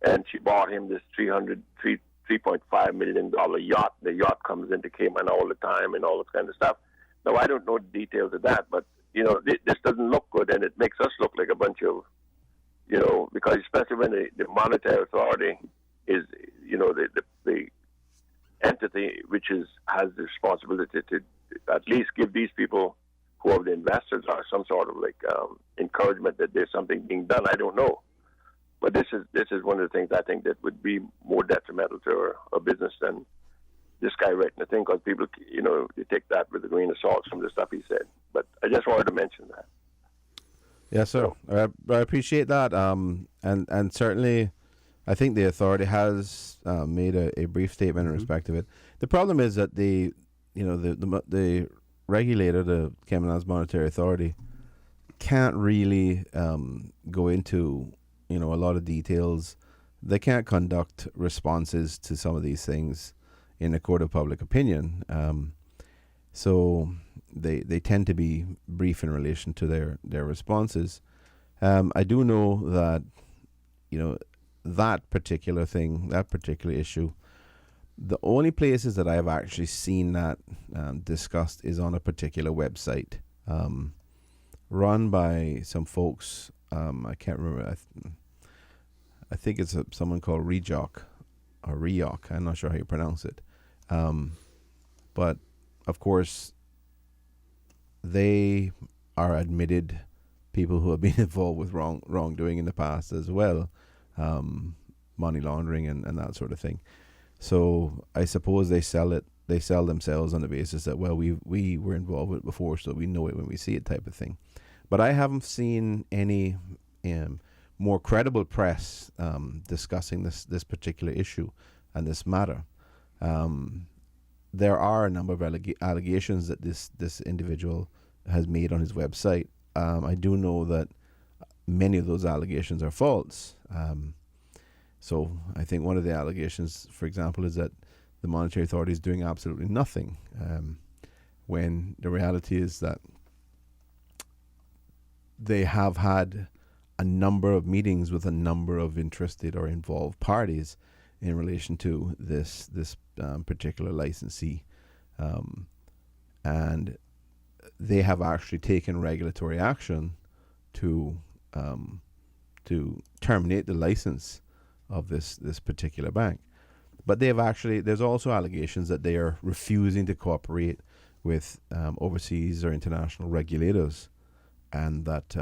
Speaker 5: and she bought him this $3.5 million yacht. The yacht comes into Cayman all the time and all this kind of stuff. Now, I don't know the details of that, but, this doesn't look good, and it makes us look like a bunch of, because especially when the monetary authority is, the entity which has the responsibility to at least give these people who are the investors are some sort of like encouragement that there's something being done. I don't know, but this is one of the things I think that would be more detrimental to our business than this guy writing the thing, because people, they take that with a grain of salt from the stuff he said. But I just wanted to mention that.
Speaker 2: Yes, sir. I appreciate that. And certainly, I think the authority has made a brief statement in respect of it. The problem is that the regulator, the Cayman Islands Monetary Authority, can't really go into a lot of details. They can't conduct responses to some of these things in a court of public opinion. So they tend to be brief in relation to their responses. I do know that that particular thing, that particular issue, the only places that I've actually seen that discussed is on a particular website run by some folks. I can't remember. I think it's someone called Rejoc or Reoc. I'm not sure how you pronounce it. But of course, they are admitted people who have been involved with wrongdoing in the past as well, money laundering and that sort of thing. So I suppose they sell themselves on the basis that, well, we were involved with it before, so we know it when we see it, type of thing. But I haven't seen any more credible press discussing this particular issue and this matter. There are a number of allegations that this individual has made on his website. I do know that many of those allegations are false. So I think one of the allegations, for example, is that the Monetary Authority is doing absolutely nothing, when the reality is that they have had a number of meetings with a number of interested or involved parties in relation to this particular licensee, and they have actually taken regulatory action to terminate the license of this particular bank. But there's also allegations that they are refusing to cooperate with overseas or international regulators, and that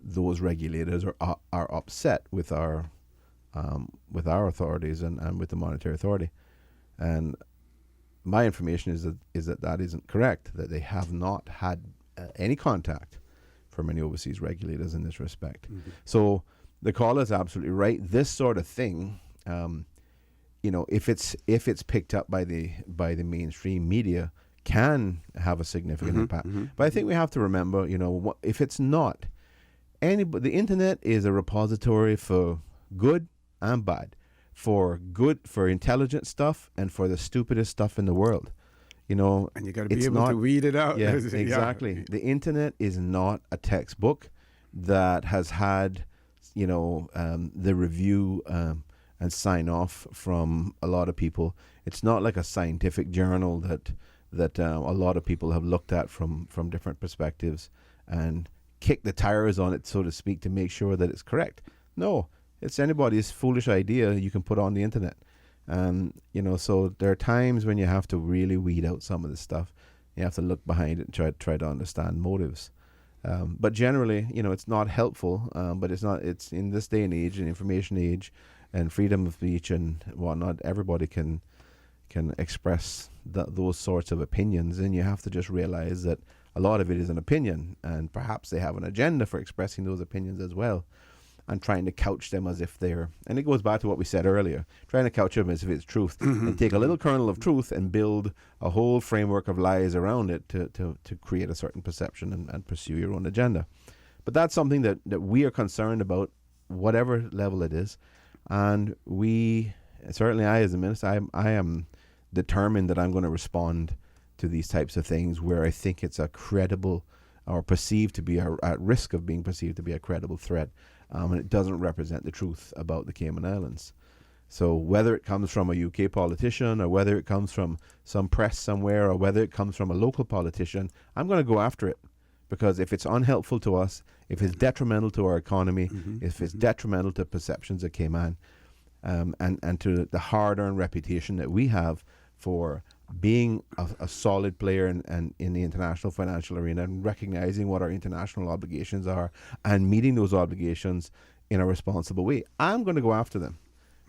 Speaker 2: those regulators are upset with our authorities and with the Monetary Authority. And my information is that isn't correct, that they have not had any contact from any overseas regulators in this respect. Mm-hmm. So the caller is absolutely right. This sort of thing, if it's picked up by the mainstream media, can have a significant impact. Mm-hmm. But I think we have to remember, if it's not, the internet is a repository for good and bad, for intelligent stuff and for the stupidest stuff in the world. And
Speaker 4: you got to be able to weed it out.
Speaker 2: Yeah, exactly. Yeah. The internet is not a textbook that has had, the review and sign off from a lot of people. It's not like a scientific journal that a lot of people have looked at from different perspectives and kick the tires on it, so to speak, to make sure that it's correct. No, it's anybody's foolish idea you can put on the internet. So there are times when you have to really weed out some of this stuff. You have to look behind it and try to understand motives. But generally, it's not helpful, but it's in this day and age, an information age and freedom of speech and whatnot, everybody can express those sorts of opinions, and you have to just realize that a lot of it is an opinion, and perhaps they have an agenda for expressing those opinions as well, and trying to couch them as if they're, and it goes back to what we said earlier, trying to couch them as if it's truth, and take a little kernel of truth and build a whole framework of lies around it to create a certain perception and pursue your own agenda. But that's something that we are concerned about, whatever level it is, and certainly I as a minister, I am determined that I'm going to respond to these types of things where I think it's a credible or perceived to be at risk of being perceived to be a credible threat, and it doesn't represent the truth about the Cayman Islands. So whether it comes from a UK politician or whether it comes from some press somewhere or whether it comes from a local politician, I'm going to go after it, because if it's unhelpful to us, if it's detrimental to our economy, if it's detrimental to perceptions of Cayman, and to the hard-earned reputation that we have for being a solid player in the international financial arena and recognizing what our international obligations are and meeting those obligations in a responsible way. I'm going to go after them,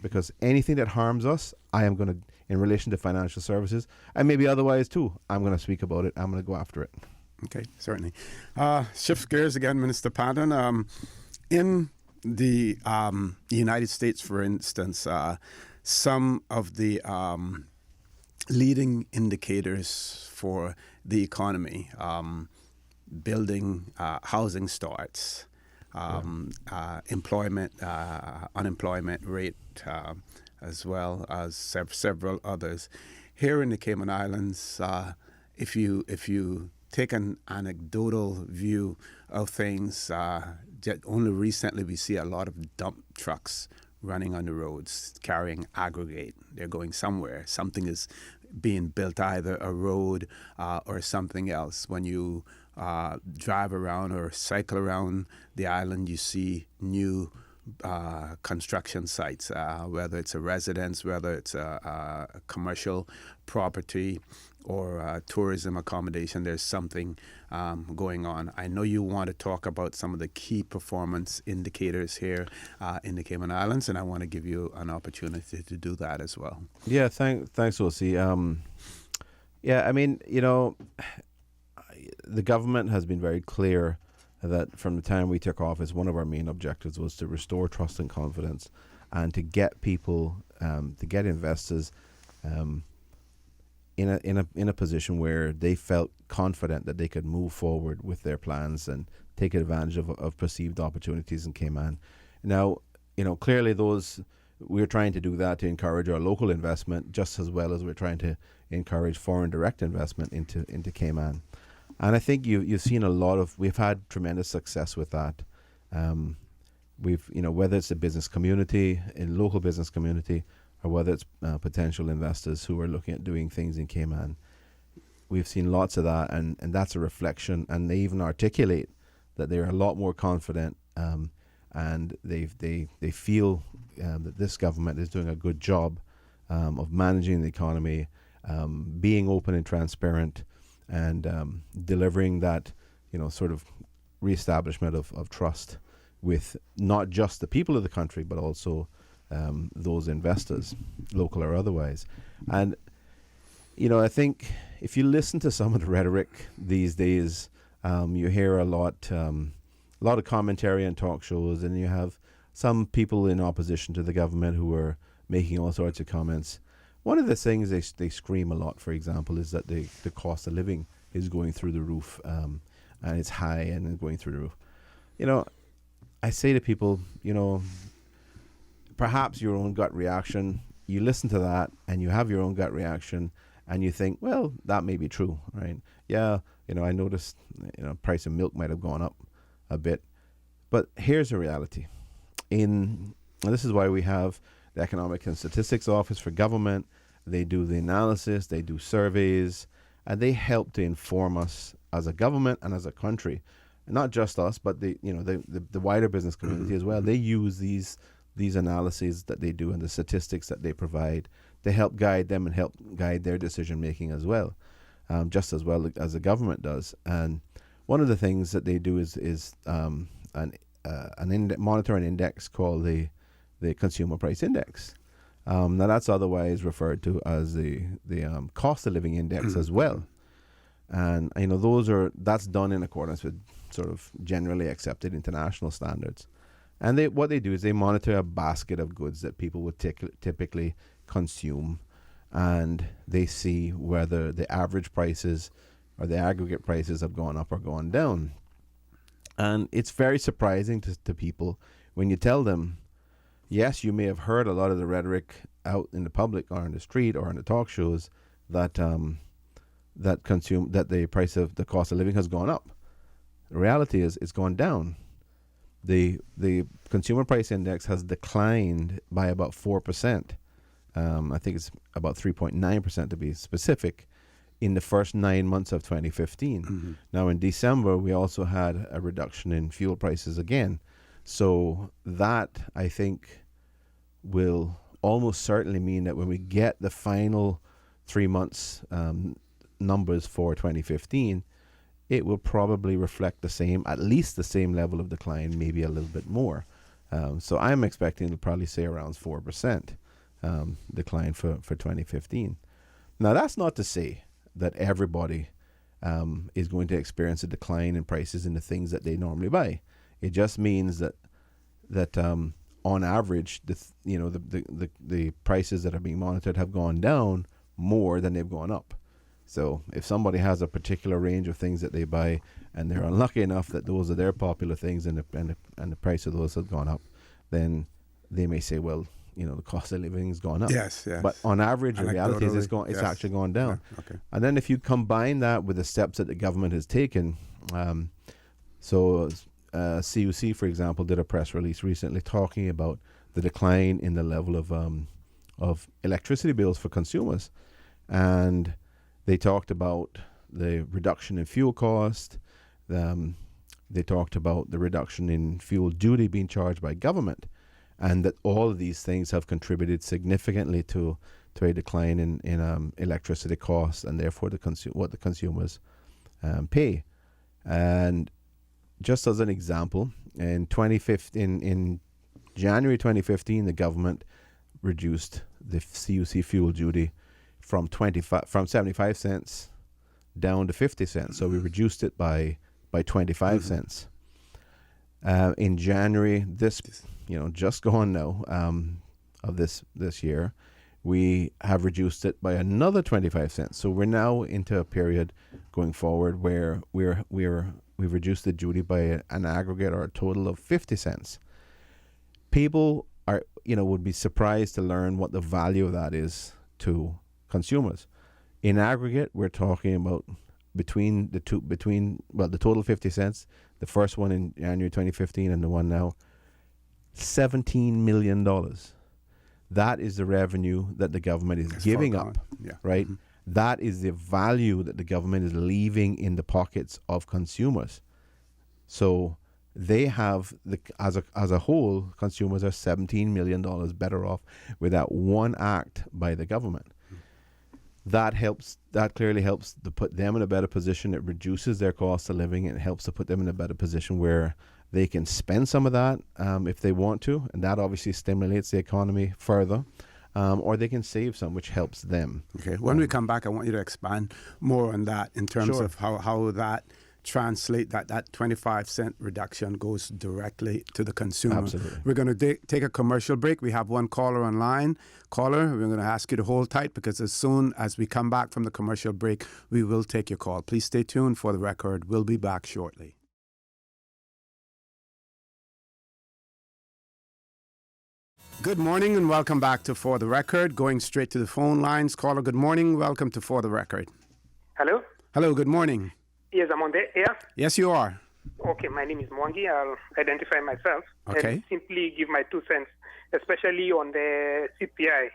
Speaker 2: because anything that harms us, I am going to, in relation to financial services, and maybe otherwise too, I'm going to speak about it. I'm going to go after it.
Speaker 4: Okay, certainly. Shift gears again, Minister Patton. In the United States, for instance, some of the leading indicators for the economy, building, housing starts, employment, unemployment rate, as well as several others. Here in the Cayman Islands, if you take an anecdotal view of things, only recently we see a lot of dump trucks running on the roads carrying aggregate. They're going somewhere. Something is being built, either a road or something else. When you drive around or cycle around the island, you see new construction sites, whether it's a residence, whether it's a commercial property or tourism accommodation. There's something going on. I know you want to talk about some of the key performance indicators here in the Cayman Islands, and I want to give you an opportunity to do that as well.
Speaker 2: Yeah, thanks, O.C. Yeah, I mean, the government has been very clear that from the time we took office, one of our main objectives was to restore trust and confidence, and to get people, to get investors in a position where they felt confident that they could move forward with their plans and take advantage of perceived opportunities in Cayman. Now, clearly we're trying to do that to encourage our local investment, just as well as we're trying to encourage foreign direct investment into Cayman. And I think you've seen we've had tremendous success with that. We've, whether it's the business community, in local business community, or whether it's potential investors who are looking at doing things in Cayman, we've seen lots of that, and that's a reflection. And they even articulate that they're a lot more confident, and they feel that this government is doing a good job of managing the economy, being open and transparent, and delivering that, sort of reestablishment of trust with not just the people of the country, but also those investors, local or otherwise. And, I think if you listen to some of the rhetoric these days, you hear a lot of commentary and talk shows, and you have some people in opposition to the government who are making all sorts of comments. One of the things they scream a lot, for example, is that the cost of living is going through the roof, and it's high and it's going through the roof. I say to people, perhaps your own gut reaction, you listen to that and you have your own gut reaction and you think, well, that may be true, right? Yeah, I noticed, price of milk might have gone up a bit, but here's the reality. And this is why we have the Economic and Statistics Office for government. They do the analysis, they do surveys, and they help to inform us as a government and as a country. And not just us, but the wider business community as well. They use these analyses that they do and the statistics that they provide to help guide them and help guide their decision making as well, just as well as the government does. And one of the things that they do is monitor an index called the Consumer Price Index. Now that's otherwise referred to as the cost of living index as well. And that's done in accordance with sort of generally accepted international standards. And what they do is they monitor a basket of goods that people would typically consume, and they see whether the average prices or the aggregate prices have gone up or gone down. And it's very surprising to people when you tell them, yes, you may have heard a lot of the rhetoric out in the public or on the street or in the talk shows that that the price of the cost of living has gone up. The reality is it's gone down. The consumer price index has declined by about 4%. I think it's about 3.9% to be specific, in the first 9 months of 2015. Mm-hmm. Now in December, we also had a reduction in fuel prices again. So that, I think, will almost certainly mean that when we get the final 3 months numbers for 2015, it will probably reflect the same, at least the same level of decline, maybe a little bit more. So I'm expecting to probably say around 4% decline for 2015. Now, that's not to say that everybody is going to experience a decline in prices in the things that they normally buy. It just means that on average, the prices that are being monitored have gone down more than they've gone up. So if somebody has a particular range of things that they buy and they're unlucky enough that those are their popular things and the price of those has gone up, then they may say, well, the cost of living has gone up.
Speaker 4: Yes.
Speaker 2: But on average, the reality is it's actually gone down.
Speaker 4: Yeah, okay.
Speaker 2: And then if you combine that with the steps that the government has taken, CUC, for example, did a press release recently talking about the decline in the level of electricity bills for consumers. And they talked about the reduction in fuel cost. They talked about the reduction in fuel duty being charged by government, and that all of these things have contributed significantly to a decline in electricity costs, and therefore what the consumers pay. And just as an example, in January 2015, the government reduced the CUC fuel duty from 75 cents down to 50 cents. So we reduced it by 25 cents. In January, just gone now, of this year, we have reduced it by another 25 cents. So we're now into a period going forward where we've reduced the duty by an aggregate or a total of 50 cents. People would be surprised to learn what the value of that is to consumers. In aggregate, we're talking about the total 50 cents, the first one in January 2015 and the one now, $17 million. That is the revenue that the government is giving up, right? Mm-hmm. That is the value that the government is leaving in the pockets of consumers. So they have, as a whole, consumers are $17 million better off with that one act by the government. That clearly helps to put them in a better position. It reduces their cost of living. It helps to put them in a better position where they can spend some of that if they want to, and that obviously stimulates the economy further. Or they can save some, which helps them.
Speaker 4: Okay. When we come back, I want you to expand more on that in terms of how that translate that 25 cent reduction goes directly to the consumer.
Speaker 2: Absolutely.
Speaker 4: We're going to take a commercial break. We have one caller online. Caller, we're going to ask you to hold tight because as soon as we come back from the commercial break, we will take your call. Please stay tuned for the record. We'll be back shortly. Good morning and welcome back to For the Record. Going straight to the phone lines. Caller, good morning. Welcome to For the Record.
Speaker 6: Hello?
Speaker 4: Hello, good morning.
Speaker 6: Yes, I'm on the air.
Speaker 4: Yes, you are.
Speaker 6: Okay, my name is Mwangi. I'll identify myself
Speaker 4: and
Speaker 6: simply give my 2 cents, especially on the CPI,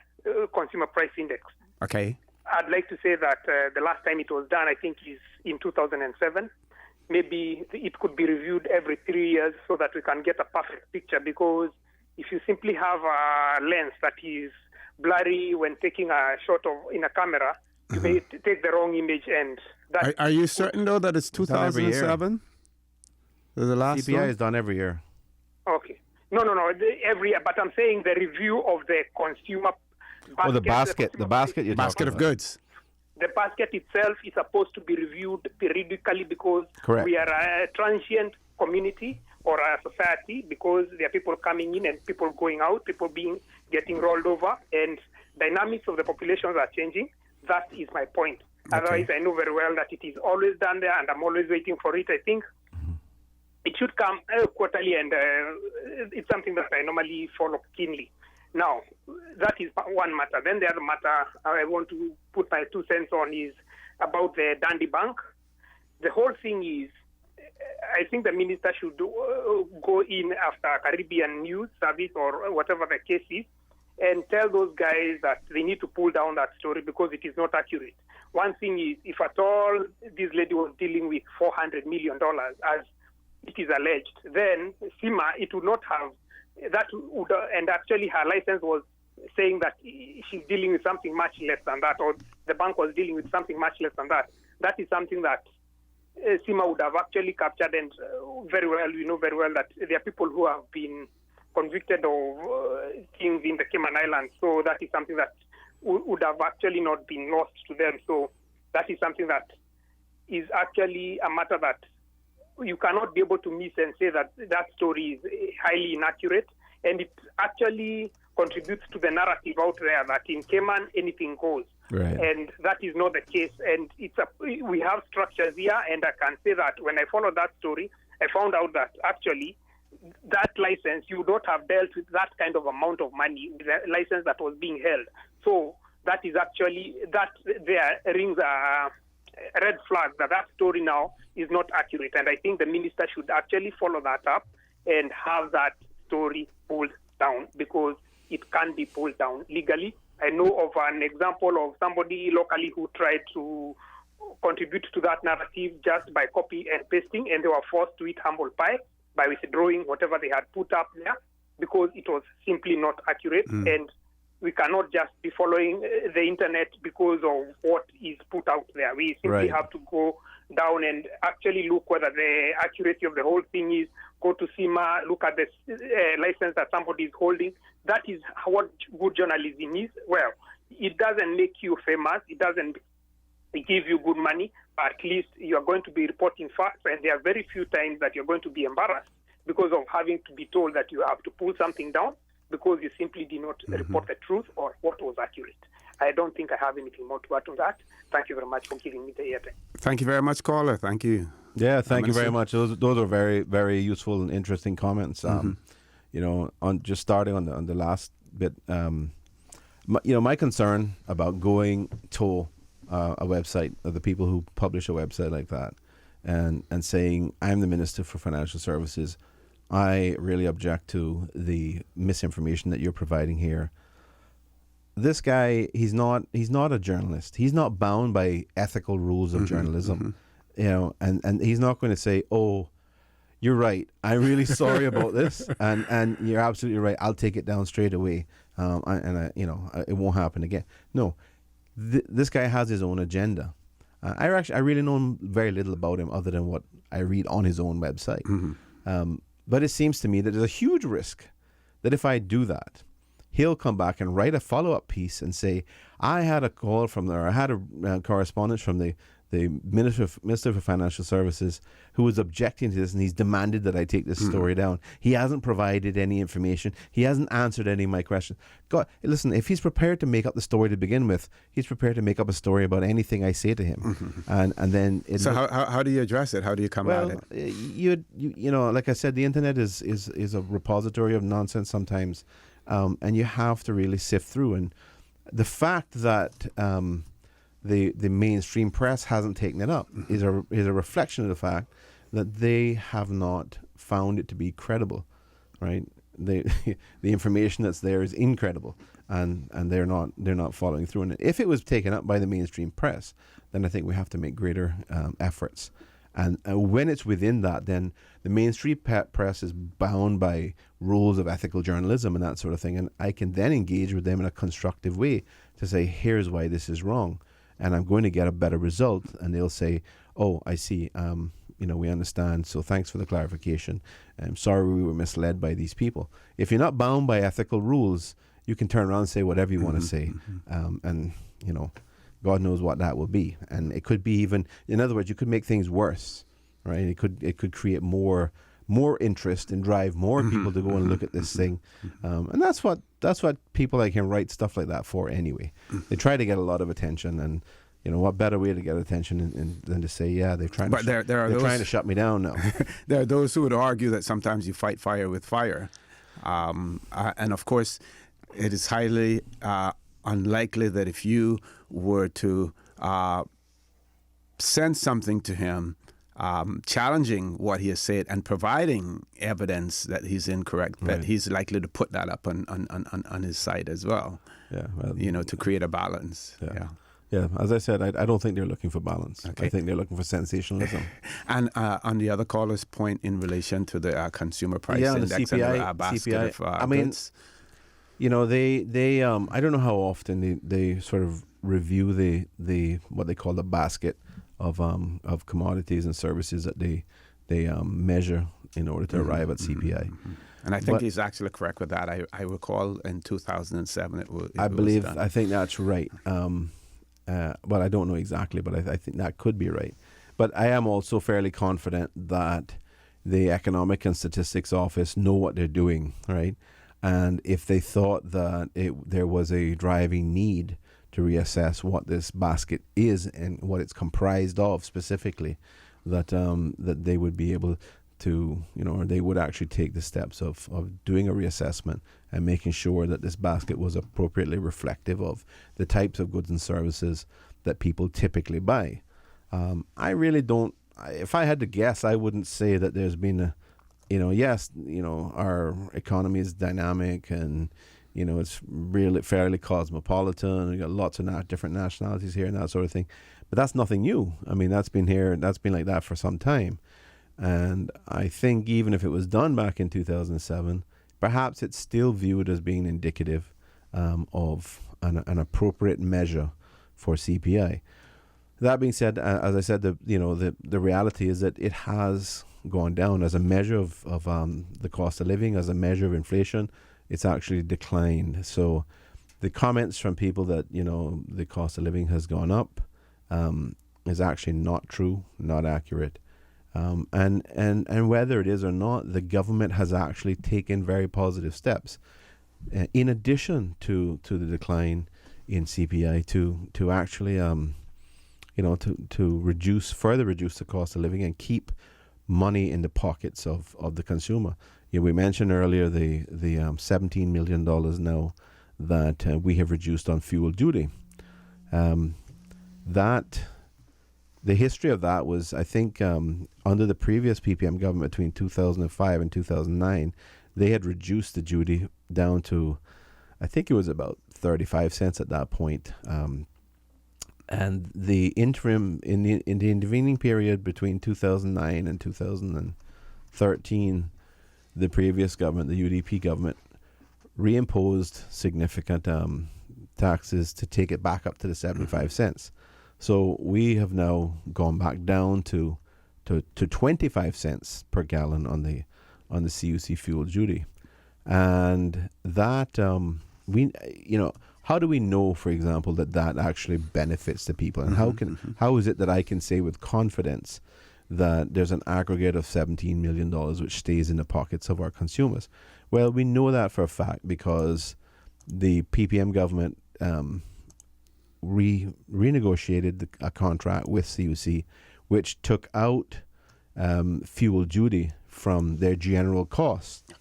Speaker 6: Consumer Price Index.
Speaker 4: Okay.
Speaker 6: I'd like to say that the last time it was done, I think, is in 2007. Maybe it could be reviewed every 3 years so that we can get a perfect picture, because if you simply have a lens that is blurry when taking a shot in a camera, you may take the wrong image. And that
Speaker 4: are you certain, though, that it's 2007? The last
Speaker 2: CPI
Speaker 4: one?
Speaker 2: is done every year.
Speaker 6: Okay. No. Every year, but I'm saying the review of the consumer basket.
Speaker 2: The basket you're
Speaker 4: basket of
Speaker 2: about.
Speaker 4: Goods.
Speaker 6: The basket itself is supposed to be reviewed periodically because
Speaker 2: Correct.
Speaker 6: we are a transient community or a society, because there are people coming in and people going out, people getting rolled over, and dynamics of the populations are changing. That is my point. Okay. Otherwise, I know very well that it is always done there, and I'm always waiting for it. I think it should come quarterly, and it's something that I normally follow keenly. Now, that is one matter. Then the other matter I want to put my 2 cents on is about the Dandy Bank. The whole thing is, I think the minister should go in after Caribbean News Service or whatever the case is, and tell those guys that they need to pull down that story because it is not accurate. One thing is, if at all this lady was dealing with $400 million, as it is alleged, then CIMA, it would not have that would, and actually her license was saying that she's dealing with something much less than that, or the bank was dealing with something much less than that. That is something that SEMA would have actually captured, and very well, we know very well that there are people who have been convicted of things in the Cayman Islands, so that is something that would have actually not been lost to them. So that is something that is actually a matter that you cannot be able to miss and say that that story is highly inaccurate, and it actually contributes to the narrative out there that in Cayman anything goes.
Speaker 2: Right.
Speaker 6: And that is not the case. And we have structures here, and I can say that when I followed that story, I found out that actually that license, you don't have dealt with that kind of amount of money with the license that was being held. So that is actually, that there rings a red flag that that story now is not accurate. And I think the minister should actually follow that up and have that story pulled down, because it can be pulled down legally. I know of an example of somebody locally who tried to contribute to that narrative just by copy and pasting, and they were forced to eat humble pie by withdrawing whatever they had put up there, because it was simply not accurate. And we cannot just be following the internet because of what is put out there. We simply have to go down and actually look whether the accuracy of the whole thing is, go to SEMA, look at the license that somebody is holding. That is what good journalism is. Well, it doesn't make you famous, it doesn't give you good money, but at least you are going to be reporting facts, and there are very few times that you're going to be embarrassed because of having to be told that you have to pull something down because you simply did not report the truth or what was accurate. I don't think I have anything more to add on that. Thank you very much for giving me the airtime.
Speaker 4: Thank you very much, caller. Thank you.
Speaker 2: Yeah, thank you very much. Those are very, very useful and interesting comments. You know, on just starting on the last bit, my concern about going to a website, or the people who publish a website like that, and saying, I'm the Minister for Financial Services, I really object to the misinformation that you're providing here. This guy, he's not a journalist. He's not bound by ethical rules of journalism, you know, and he's not going to say, oh, you're right, I'm really sorry about this, and you're absolutely right, I'll take it down straight away, it won't happen again. No, this guy has his own agenda. I really know very little about him other than what I read on his own website. But it seems to me that there's a huge risk that if I do that, he'll come back and write a follow-up piece and say, I had a call from there, I had a correspondence from the Minister for Financial Services who was objecting to this, and he's demanded that I take this story down. He hasn't provided any information. He hasn't answered any of my questions. God, listen, if he's prepared to make up the story to begin with, he's prepared to make up a story about anything I say to him. And then...
Speaker 4: So how do you address it? How do you come at it?
Speaker 2: You know, like I said, the internet is a repository of nonsense sometimes, and you have to really sift through. And the fact that... the mainstream press hasn't taken it up is a reflection of the fact that they have not found it to be credible, right? The information that's there is incredible, and they're not following through on it. If it was taken up by the mainstream press, then I think we have to make greater efforts. And when it's within that, then the mainstream press is bound by rules of ethical journalism and that sort of thing. And I can then engage with them in a constructive way to say, here's why this is wrong. And I'm going to get a better result. And they'll say, oh, I see, we understand. So thanks for the clarification. I'm sorry we were misled by these people. If you're not bound by ethical rules, you can turn around and say whatever you want to say. And God knows what that will be. And it could be even, in other words, you could make things worse, right? It could create more interest and drive more people to go and look at this thing. And that's what people like him write stuff like that for anyway. They try to get a lot of attention, and what better way to get attention than to say, yeah, they're trying to shut me down now.
Speaker 4: There are those who would argue that sometimes you fight fire with fire. And of course, it is highly unlikely that if you were to send something to him challenging what he has said and providing evidence that he's incorrect, that he's likely to put that up on his site as well.
Speaker 2: Yeah, well,
Speaker 4: to create a balance.
Speaker 2: Yeah. Yeah, as I said, I don't think they're looking for balance.
Speaker 4: Okay.
Speaker 2: I think they're looking for sensationalism.
Speaker 4: And on the other caller's point in relation to the consumer price
Speaker 2: Yeah, the
Speaker 4: index
Speaker 2: CPI,
Speaker 4: and the basket
Speaker 2: CPI.
Speaker 4: of
Speaker 2: I mean,
Speaker 4: goods.
Speaker 2: you know, they I don't know how often they sort of review the what they call the basket of commodities and services that they measure in order to arrive at CPI.
Speaker 4: And I think
Speaker 2: But
Speaker 4: he's actually correct with that. I recall in 2007 it was done.
Speaker 2: I think that's right. Well, I don't know exactly, but I think that could be right. But I am also fairly confident that the Economic and Statistics Office know what they're doing, right? And if they thought that there was a driving need to reassess what this basket is and what it's comprised of specifically, that they would be able to, or they would actually take the steps of doing a reassessment and making sure that this basket was appropriately reflective of the types of goods and services that people typically buy. I really don't, if I had to guess, I wouldn't say that there's been yes, our economy is dynamic and, it's really fairly cosmopolitan. We got lots of different nationalities here and that sort of thing. But that's nothing new. I mean, that's been like that for some time. And I think even if it was done back in 2007, perhaps it's still viewed as being indicative of an appropriate measure for CPI. That being said, as I said, the reality is that it has gone down as a measure of the cost of living, as a measure of inflation. It's actually declined. So the comments from people that the cost of living has gone up is actually not true, not accurate. And whether it is or not, the government has actually taken very positive steps, in addition to the decline in CPI, to actually to further reduce the cost of living and keep money in the pockets of the consumer. We mentioned earlier the $17 million now that we have reduced on fuel duty. The history of that was, I think, under the previous PPM government between 2005 and 2009, they had reduced the duty down to, I think it was about 35 cents at that point. And the interim, in the intervening period between 2009 and 2013, the previous government, the UDP government, reimposed significant taxes to take it back up to the 75 cents. So we have now gone back down to 25 cents per gallon on the CUC fuel duty, and that how do we know, for example, that actually benefits the people, and how is it that I can say with confidence that there's an aggregate of $17 million which stays in the pockets of our consumers? Well, we know that for a fact because the PPM government renegotiated a contract with CUC, which took out fuel duty from their general cost,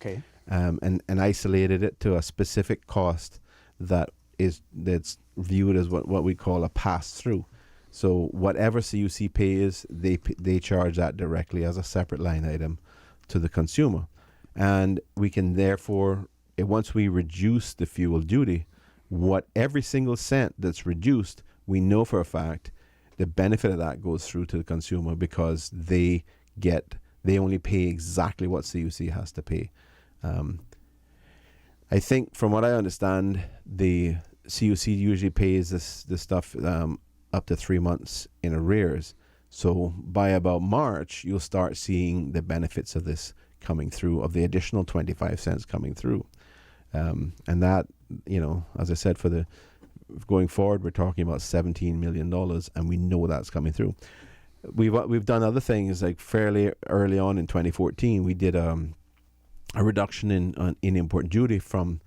Speaker 2: and isolated it to a specific cost that's viewed as what we call a pass-through. So whatever CUC pays, they charge that directly as a separate line item to the consumer, and we can therefore, once we reduce the fuel duty, every single cent that's reduced, we know for a fact the benefit of that goes through to the consumer because they only pay exactly what CUC has to pay. I think, from what I understand, the CUC usually pays this stuff up to 3 months in arrears. So by about March, you'll start seeing the benefits of this coming through, of the additional 25 cents coming through. And that, as I said, going forward, we're talking about $17 million, and we know that's coming through. We've done other things, like fairly early on in 2014, we did a reduction in import duty from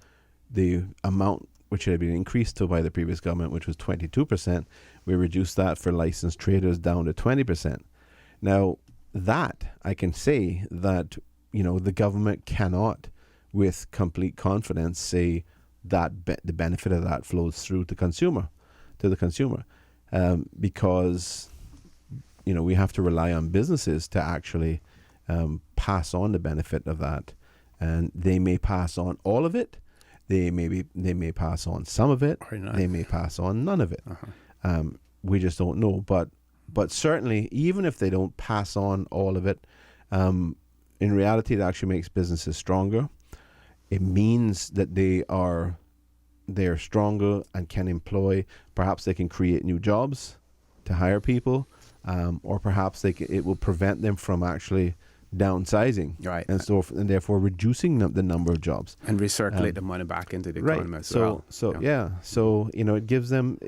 Speaker 2: the amount which had been increased to by the previous government, which was 22%. We reduced that for licensed traders down to 20%. Now, that I can say that the government cannot, with complete confidence, say that the benefit of that flows through to the consumer, because we have to rely on businesses to actually pass on the benefit of that, and they may pass on all of it, they may pass on some of it, they may pass on none of it. we just don't know. But certainly, even if they don't pass on all of it, in reality, it actually makes businesses stronger. It means that they're stronger and can employ. Perhaps they can create new jobs to hire people, or perhaps it will prevent them from actually downsizing,
Speaker 4: right,
Speaker 2: and therefore reducing the number of jobs
Speaker 4: and recirculate the money back into the economy as well.
Speaker 2: So it gives them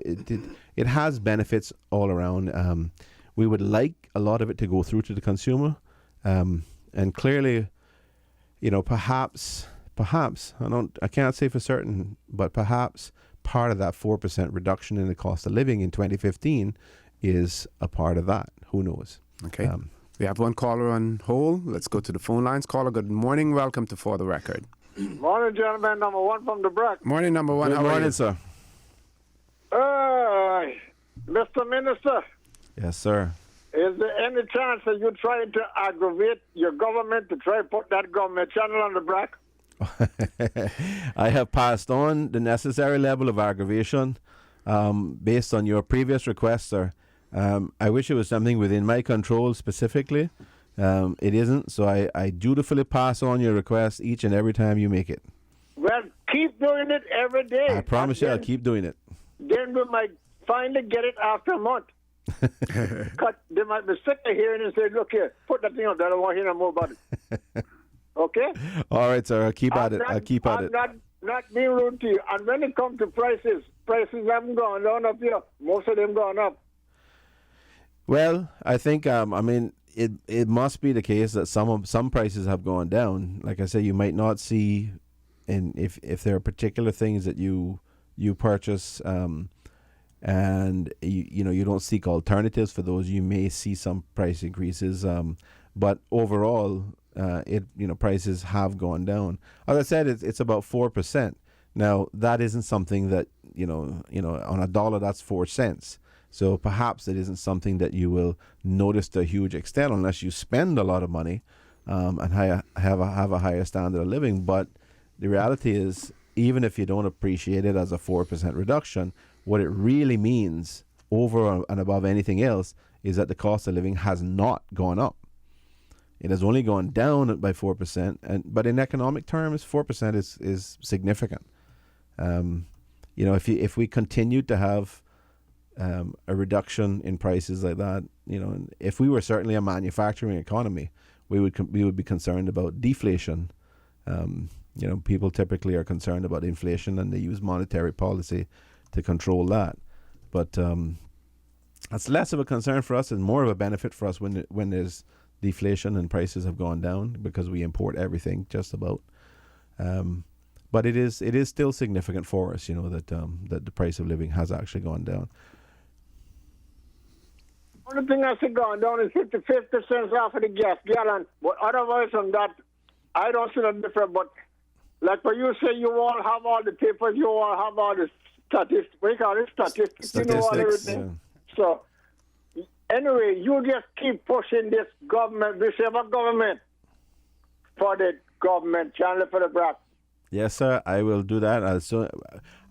Speaker 2: it has benefits all around. We would like a lot of it to go through to the consumer, and clearly, perhaps I can't say for certain, but perhaps part of that 4% reduction in the cost of living in 2015 is a part of that. Who knows?
Speaker 4: Okay. We have one caller on hold. Let's go to the phone lines. Caller, good morning. Welcome to For the Record.
Speaker 7: Morning, gentlemen. Number one from the Brook.
Speaker 4: Morning, number one.
Speaker 2: Good
Speaker 4: How are
Speaker 2: morning,
Speaker 4: you?
Speaker 2: sir.
Speaker 7: Mr. Minister,
Speaker 2: Yes, sir.
Speaker 7: is there any chance that you're trying to aggravate your government to try to put that government channel on the Brook?
Speaker 2: I have passed on the necessary level of aggravation based on your previous request, sir. I wish it was something within my control specifically. It isn't, so I dutifully pass on your request each and every time you make it.
Speaker 7: Well, keep doing it every day.
Speaker 2: I promise you I'll keep doing it.
Speaker 7: Then we might finally get it after a month. Because they might be sick of hearing and say, look here, put that thing on. I don't want to hear no more about it. Okay?
Speaker 2: All right, sir. I'll keep at it. I'll keep at it.
Speaker 7: Not being rude to you. And when it comes to prices haven't gone down up here. Most of them gone up.
Speaker 2: Well, I think it must be the case that some prices have gone down. Like I say, you might not see, if there are particular things that you purchase, and you don't seek alternatives for those, you may see some price increases. But overall, prices have gone down. As I said, it's about 4%. Now that isn't something that on a dollar that's 4 cents. So perhaps it isn't something that you will notice to a huge extent unless you spend a lot of money and have a higher standard of living. But the reality is, even if you don't appreciate it as a 4% reduction, what it really means over and above anything else is that the cost of living has not gone up. It has only gone down by 4%, but in economic terms, 4% is significant. If we continue to have a reduction in prices like that, if we were certainly a manufacturing economy, we would be concerned about deflation. People typically are concerned about inflation, and they use monetary policy to control that. But that's less of a concern for us and more of a benefit for us when there's deflation and prices have gone down, because we import everything just about. But it is still significant for us, that the price of living has actually gone down.
Speaker 7: Only thing I see going down is 50 cents off of the gas gallon. But otherwise from that, I don't see no different. But like when you say you all have all the papers, you all have all the statistics. We call it statistics. You know all everything. Yeah. So anyway, you just keep pushing this government, whichever government, for the government channel for the Brock.
Speaker 2: Yes, sir. I will do that.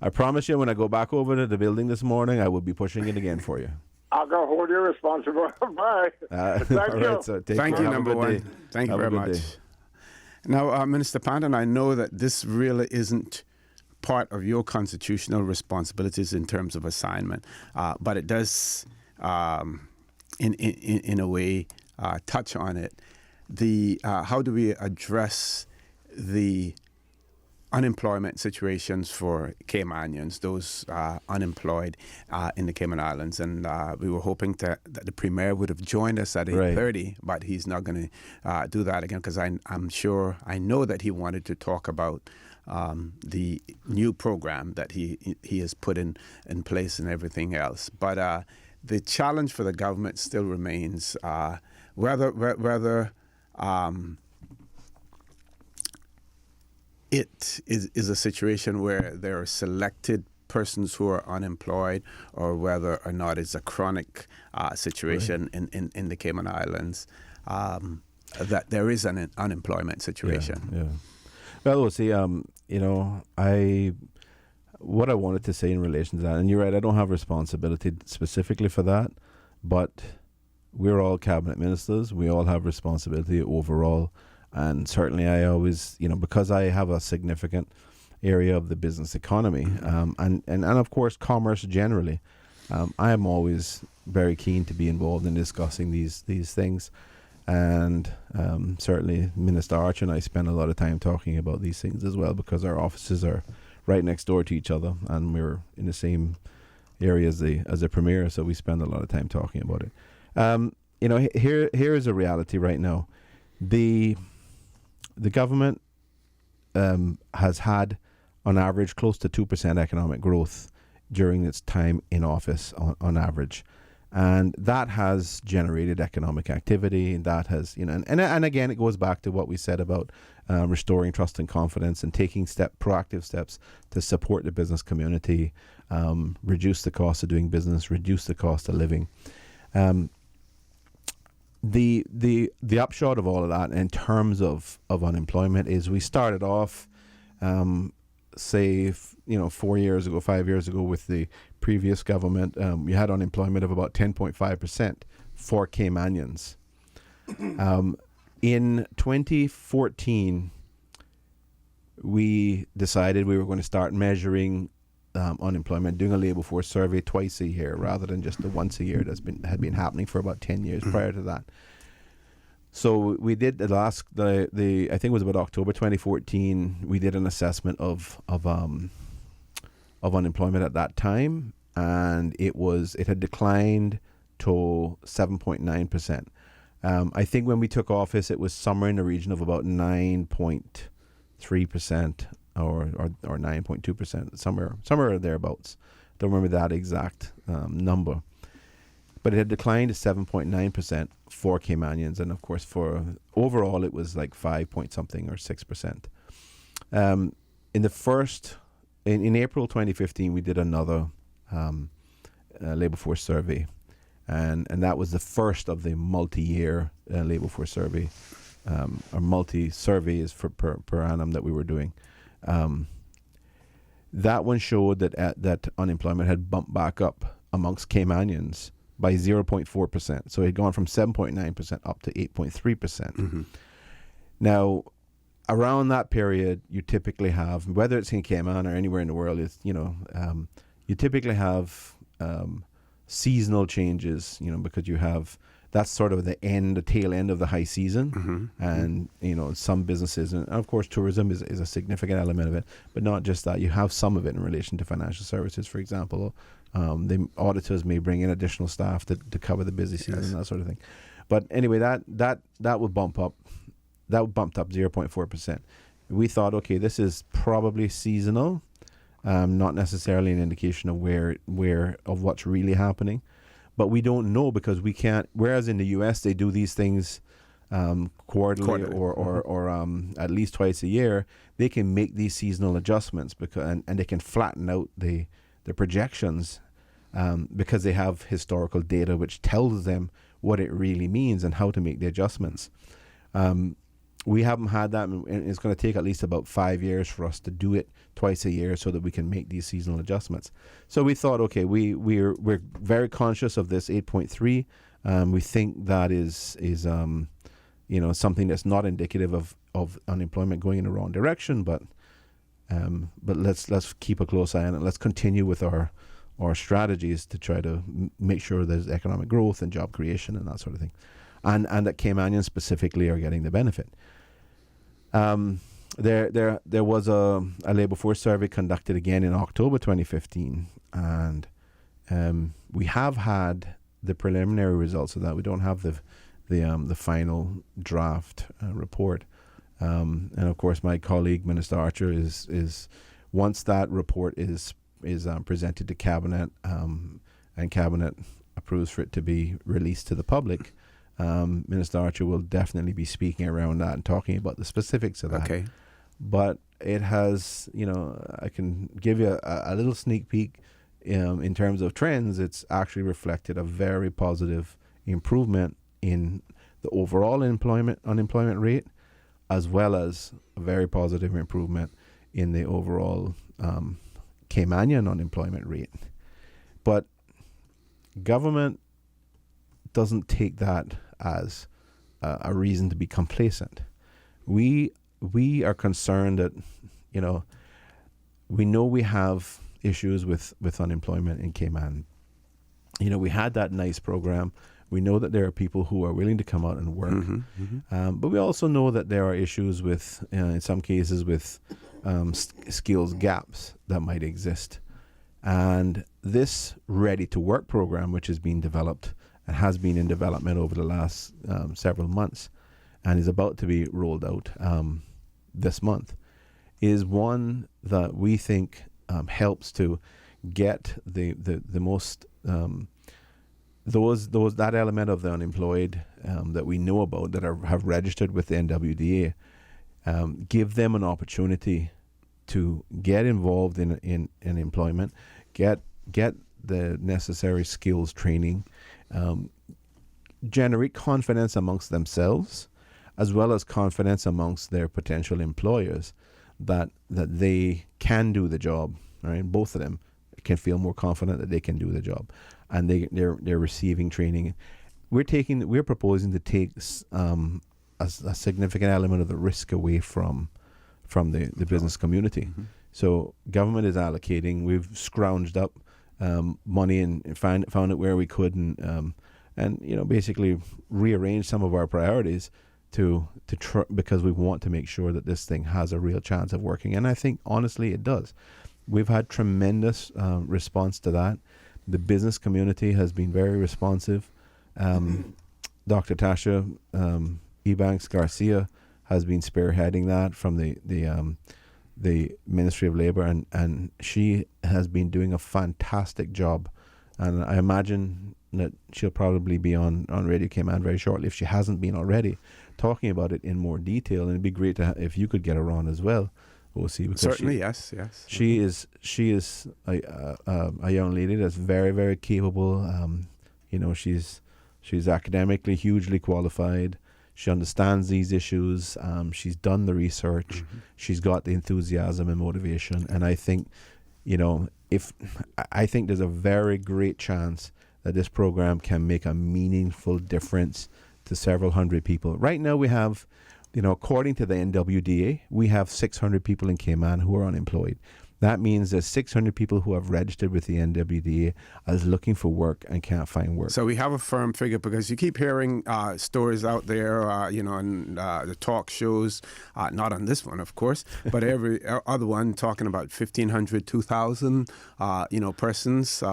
Speaker 2: I promise you, when I go back over to the building this morning, I will be pushing it again for you.
Speaker 7: I'll go hold you responsible. Bye.
Speaker 2: Thank
Speaker 7: you.
Speaker 2: Right, sir.
Speaker 4: Thank you, number one. Thank you very much. Day. Now, Minister Panton, I know that this really isn't part of your constitutional responsibilities in terms of assignment, but it does, in a way, touch on it. How do we address the unemployment situations for Caymanians, those unemployed in the Cayman Islands? And we were hoping that the Premier would have joined us at 8:30, but he's not going to do that again, because I know that he wanted to talk about the new program that he has put in place and everything else. But the challenge for the government still remains whether it is a situation where there are selected persons who are unemployed, or whether or not it's a chronic situation in the Cayman Islands, that there is an unemployment situation.
Speaker 2: Yeah. Well, we'll see. what I wanted to say in relation to that, and you're right, I don't have responsibility specifically for that, but we're all cabinet ministers. We all have responsibility overall, and certainly I always, because I have a significant area of the business economy, and of course commerce generally, I am always very keen to be involved in discussing these things, and certainly Minister Archer and I spend a lot of time talking about these things as well, because our offices are right next door to each other, and we're in the same area as the Premier, so we spend a lot of time talking about it. Here is a reality right now. The government has had, on average, close to 2% economic growth during its time in office, on average. And that has generated economic activity, and that has, and again, it goes back to what we said about restoring trust and confidence and taking proactive steps to support the business community, reduce the cost of doing business, reduce the cost of living. The upshot of all of that in terms of unemployment is we started off, say, 4 years ago, 5 years ago with the previous government, we had unemployment of about 10.5% for Caymanians. In 2014, we decided we were going to start measuring unemployment, doing a labour force survey twice a year rather than just the once a year had been happening for about 10 years prior to that. So we did I think it was about October 2014, we did an assessment of unemployment at that time, and it had declined to 7.9%. I think when we took office, it was somewhere in the region of about 9.3% or 9.2%, somewhere thereabouts. Don't remember that exact number. But it had declined to 7.9% for Caymanians, and of course for overall it was like 5 point something or 6%. In April 2015, we did another labour force survey, and that was the first of the multi-year labour force survey, or multi-surveys per annum that we were doing. That one showed that unemployment had bumped back up amongst Caymanians by 0.4%. So it had gone from 7.9% up to 8.3%. Mm-hmm. Now, around that period, you typically have, whether it's in Cayman or anywhere in the world, you typically have seasonal changes, because you have, that's sort of the tail end of the high season. Mm-hmm. And, some businesses, and of course tourism is a significant element of it, but not just that. You have some of it in relation to financial services, for example. The auditors may bring in additional staff to cover the busy season, yes, and that sort of thing. But anyway, that would bump up. That bumped up 0.4%. We thought, okay, this is probably seasonal, not necessarily an indication of of what's really happening. But we don't know, because we can't. Whereas in the U.S. they do these things quarterly or at least twice a year, they can make these seasonal adjustments and they can flatten out the projections because they have historical data which tells them what it really means and how to make the adjustments. We haven't had that, and it's going to take at least about 5 years for us to do it twice a year so that we can make these seasonal adjustments. So we thought, okay, we're very conscious of this 8.3. We think that is something that's not indicative of unemployment going in the wrong direction, but let's keep a close eye on it. Let's continue with our strategies to try to make sure there's economic growth and job creation and that sort of thing, and that Caymanians specifically are getting the benefit. There was a labour force survey conducted again in October 2015, and we have had the preliminary results of that. We don't have the final draft report, and of course my colleague Minister Archer is once that report is presented to Cabinet, and Cabinet approves for it to be released to the public, Minister Archer will definitely be speaking around that and talking about the specifics of that. Okay. But it has, I can give you a little sneak peek in terms of trends. It's actually reflected a very positive improvement in the overall unemployment rate, as well as a very positive improvement in the overall Caymanian unemployment rate. But government doesn't take that as a reason to be complacent. We are concerned that, we know we have issues with unemployment in Cayman. We had that nice program. We know that there are people who are willing to come out and work. But we also know that there are issues with, in some cases, with skills gaps that might exist. And this Ready to Work program, which is being developed and has been in development over the last several months and is about to be rolled out this month, is one that we think helps to get the most that element of the unemployed that we know about that have registered with the NWDA, give them an opportunity to get involved in employment, get the necessary skills training, generate confidence amongst themselves, as well as confidence amongst their potential employers that they can do the job. Right, both of them can feel more confident that they can do the job, and they're receiving training. We're proposing to take a significant element of the risk away from the business community. So government is allocating. We've scrounged up money and found it where we could, and basically rearrange some of our priorities because we want to make sure that this thing has a real chance of working. And I think honestly it does. We've had tremendous response to that. The business community has been very responsive. Dr. Tasha Ebanks Garcia has been spearheading that from the Ministry of Labor, and she has been doing a fantastic job. And I imagine that she'll probably be on Radio Cayman very shortly, if she hasn't been already, talking about it in more detail. And it'd be great if you could get her on as well. We'll see.
Speaker 4: Certainly, yes.
Speaker 2: She is a young lady that's very, very capable. She's academically hugely qualified. She understands these issues. She's done the research. She's got the enthusiasm and motivation. And I think, I think there's a very great chance that this program can make a meaningful difference to several hundred people. Right now we have, according to the NWDA, we have 600 people in Cayman who are unemployed. That means there's 600 people who have registered with the NWDA as looking for work and can't find work.
Speaker 4: So we have a firm figure, because you keep hearing stories out there, on the talk shows, not on this one, of course, but every other one talking about 1,500, 2,000, persons,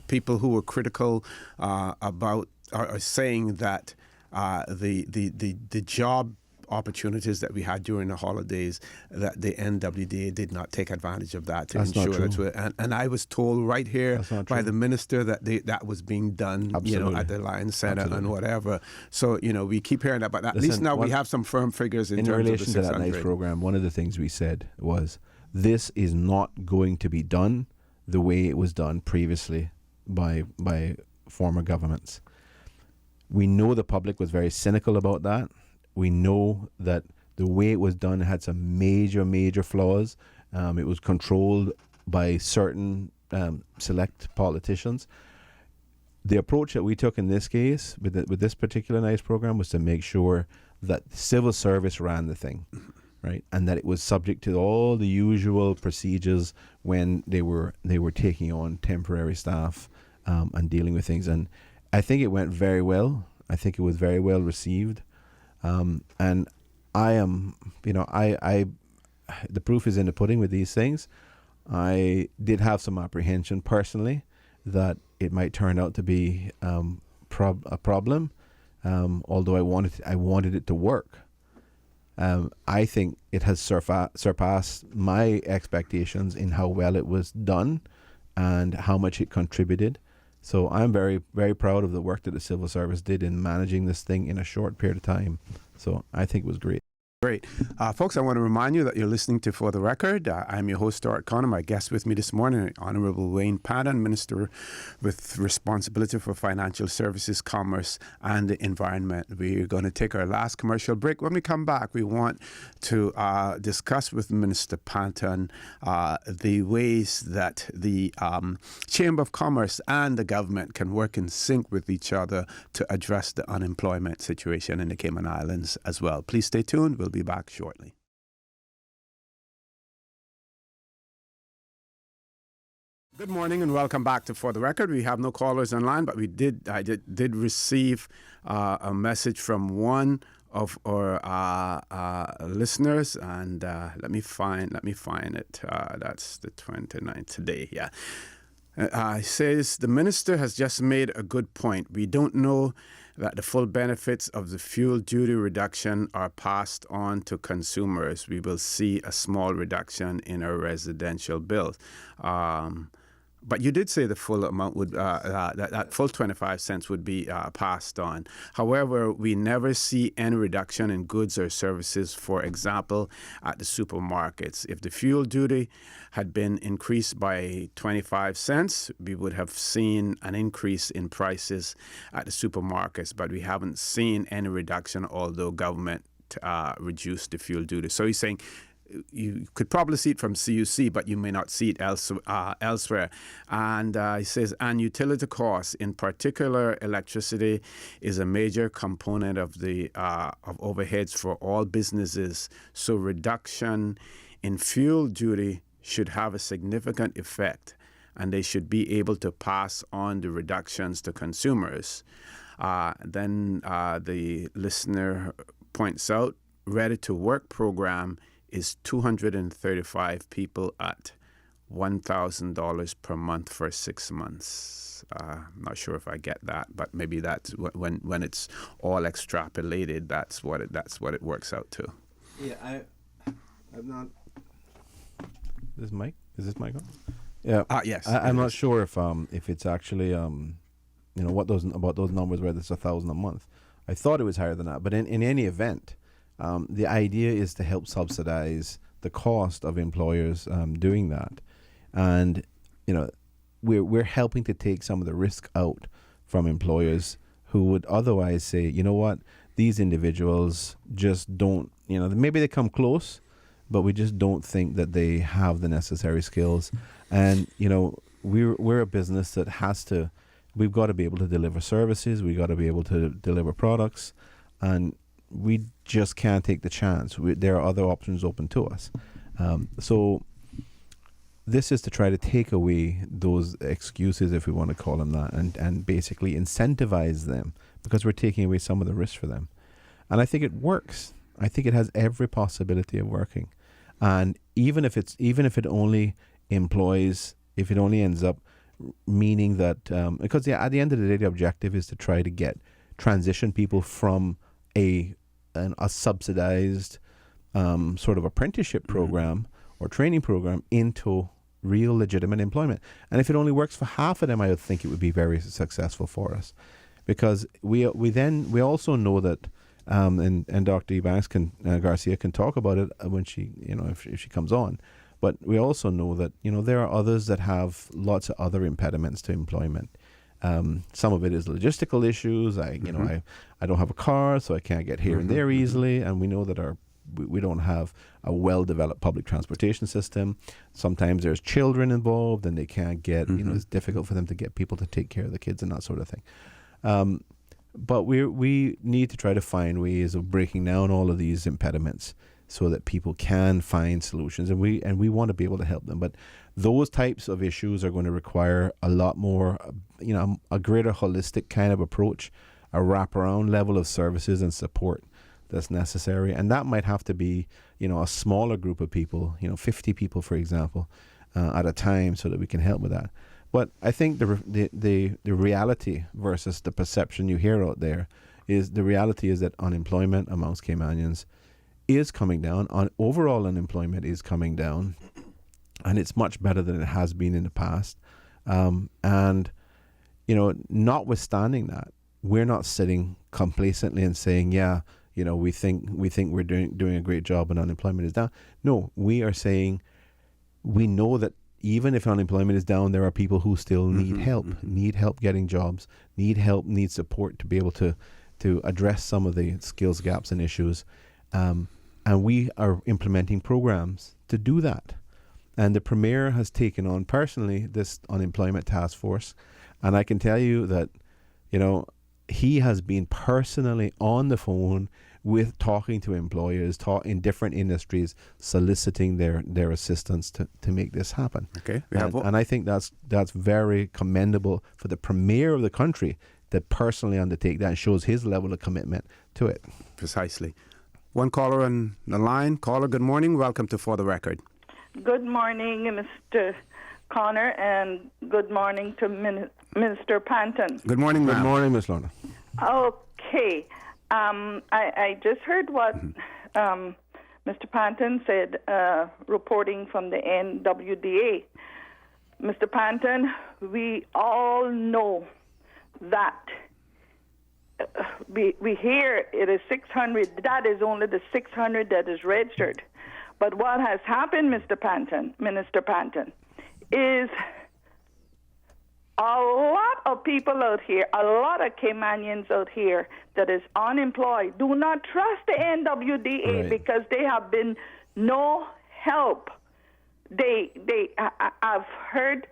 Speaker 4: people who were critical about, are saying that the job opportunities that we had during the holidays, that the NWDA did not take advantage of that to
Speaker 2: That's
Speaker 4: ensure
Speaker 2: not true.
Speaker 4: that. And I was told right here by the minister that that was being done,
Speaker 2: Absolutely.
Speaker 4: At the Lions Center.
Speaker 2: Absolutely.
Speaker 4: And whatever. So we keep hearing that, but at least now we have some firm figures in terms
Speaker 2: relation
Speaker 4: of the
Speaker 2: to that
Speaker 4: 600.
Speaker 2: nice program. One of the things we said was, this is not going to be done the way it was done previously by former governments. We know the public was very cynical about that. We know that the way it was done had some major, major flaws. It was controlled by certain select politicians. The approach that we took in this case with this particular NICE program was to make sure that civil service ran the thing, right, and that it was subject to all the usual procedures when they were taking on temporary staff and dealing with things. And I think it went very well. I think it was very well received. And I am, the proof is in the pudding with these things. I did have some apprehension personally that it might turn out to be a problem, although I wanted it to work. I think it has surpassed my expectations in how well it was done and how much it contributed. So I'm very, very proud of the work that the civil service did in managing this thing in a short period of time. So I think it was great.
Speaker 4: Great. Folks, I want to remind you that you're listening to For the Record. I'm your host, Stuart Connor. My guest with me this morning, Honorable Wayne Patton, Minister with responsibility for financial services, commerce, and the environment. We're going to take our last commercial break. When we come back, we want to discuss with Minister Patton the ways that the Chamber of Commerce and the government can work in sync with each other to address the unemployment situation in the Cayman Islands as well. Please stay tuned. We'll be back shortly. Good morning and welcome back to For the Record. We have no callers online, but I did receive a message from one of our listeners, and let me find it. That's the 29th today. Yeah. It says the minister has just made a good point. We don't know that the full benefits of the fuel duty reduction are passed on to consumers. We will see a small reduction in our residential bills. But you did say the full amount would, that full 25 cents would be passed on. However, we never see any reduction in goods or services, for example, at the supermarkets. If the fuel duty had been increased by 25 cents, we would have seen an increase in prices at the supermarkets, but we haven't seen any reduction, although government reduced the fuel duty. So he's saying, you could probably see it from CUC, but you may not see it elsewhere. And he says, and utility costs, in particular, electricity is a major component of the of overheads for all businesses. So reduction in fuel duty should have a significant effect, and they should be able to pass on the reductions to consumers. Then the listener points out, Ready to Work program is 235 people at $1,000 per month for 6 months. I'm not sure if I get that, but maybe that's when it's all extrapolated, that's what it works out to.
Speaker 2: Yeah, I'm not. Is this mic on? Yeah.
Speaker 4: Yes.
Speaker 2: I'm not sure if it's actually what those numbers, whether it's 1,000 a month. I thought it was higher than that, but in any event. The idea is to help subsidize the cost of employers doing that, and we're helping to take some of the risk out from employers who would otherwise say, you know what, these individuals just don't, maybe they come close, but we just don't think that they have the necessary skills, and we're a business that we've got to be able to deliver services, we've got to be able to deliver products, and we just can't take the chance. There are other options open to us. So this is to try to take away those excuses, if we want to call them that, and basically incentivize them, because we're taking away some of the risk for them. And I think it works. I think it has every possibility of working. And even if it only ends up meaning that, because at the end of the day, the objective is to try to transition people from a subsidized sort of apprenticeship program or training program into real legitimate employment. And if it only works for half of them, I would think it would be very successful for us, because we also know that and Dr. Ebanks Garcia can talk about it when she if she comes on, but we also know that there are others that have lots of other impediments to employment. Some of it is logistical issues. I don't have a car, so I can't get here and there easily. And we know that we don't have a well-developed public transportation system. Sometimes there's children involved, and they can't get. It's difficult for them to get people to take care of the kids and that sort of thing. But we need to try to find ways of breaking down all of these impediments so that people can find solutions, and we want to be able to help them. But those types of issues are going to require a lot more, a greater holistic kind of approach, a wraparound level of services and support that's necessary. And that might have to be, a smaller group of people, 50 people, for example, at a time, so that we can help with that. But I think the reality versus the perception you hear out there is the reality is that unemployment amongst Caymanians is coming down. Overall unemployment is coming down, and it's much better than it has been in the past. And notwithstanding that, we're not sitting complacently and saying, yeah, we think we're doing a great job and unemployment is down. No, we are saying we know that even if unemployment is down, there are people who still need help getting jobs, need support to be able to address some of the skills gaps and issues. And we are implementing programs to do that. And the Premier has taken on personally this unemployment task force. And I can tell you that, he has been personally on the phone with talking to employers, in different industries, soliciting their assistance to make this happen.
Speaker 4: Okay.
Speaker 2: And I think that's very commendable for the Premier of the country to personally undertake that, and shows his level of commitment to it.
Speaker 4: Precisely. One caller on the line. Caller, good morning. Welcome to For the Record.
Speaker 8: Good morning, Mr. Connor, and good morning to Minister Panton.
Speaker 4: Good morning, ma'am.
Speaker 2: Good morning, Ms. Lorna.
Speaker 8: Okay. I just heard what Mr. Panton said, reporting from the NWDA. Mr. Panton, we all know that we hear it is 600. That is only the 600 that is registered. But what has happened, Minister Panton, is a lot of people out here, a lot of Caymanians out here that is unemployed do not trust the NWDA because they have been no help. I've heard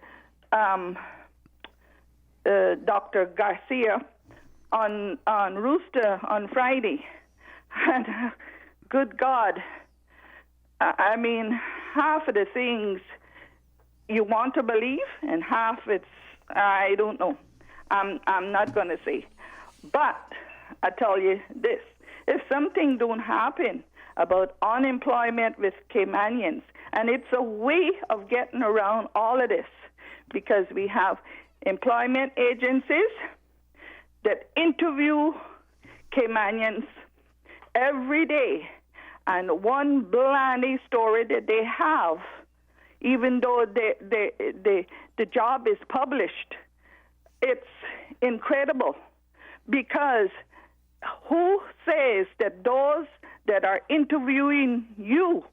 Speaker 8: Dr. Garcia on Rooster on Friday, and good God, I mean, half of the things you want to believe, and half it's I don't know. I'm not going to say, but I tell you this: if something don't happen about unemployment with Caymanians, and it's a way of getting around all of this, because we have employment agencies that interview Caymanians every day, and one blandy story that they have, even though the job is published, it's incredible, because who says that those that are interviewing you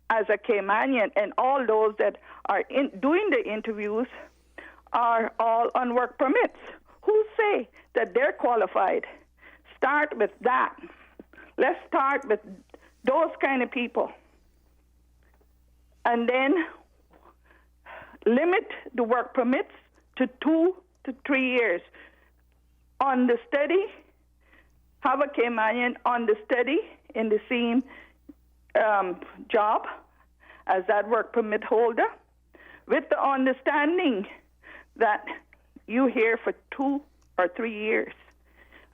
Speaker 8: as a Caymanian and all those that are doing the interviews are all on work permits? Who say that they're qualified? Start with that. Let's start with those kind of people. And then limit the work permits to 2 to 3 years. On the steady, have a Caymanian on the steady in the same job as that work permit holder, with the understanding that you're here for 2 or 3 years.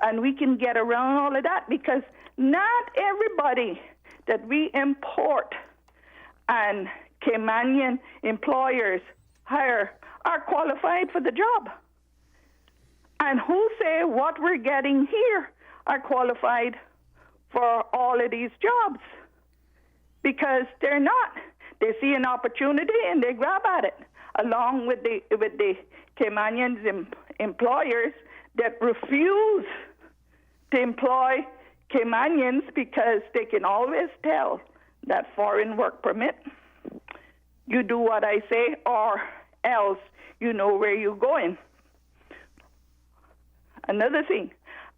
Speaker 8: And we can get around all of that, because not everybody that we import and Caymanian employers hire are qualified for the job. And who say what we're getting here are qualified for all of these jobs? Because they're not. They see an opportunity and they grab at it, along with the Caymanians employers that refuse to employ Caymanians because they can always tell that foreign work permit, you do what I say, or else you know where you're going. Another thing,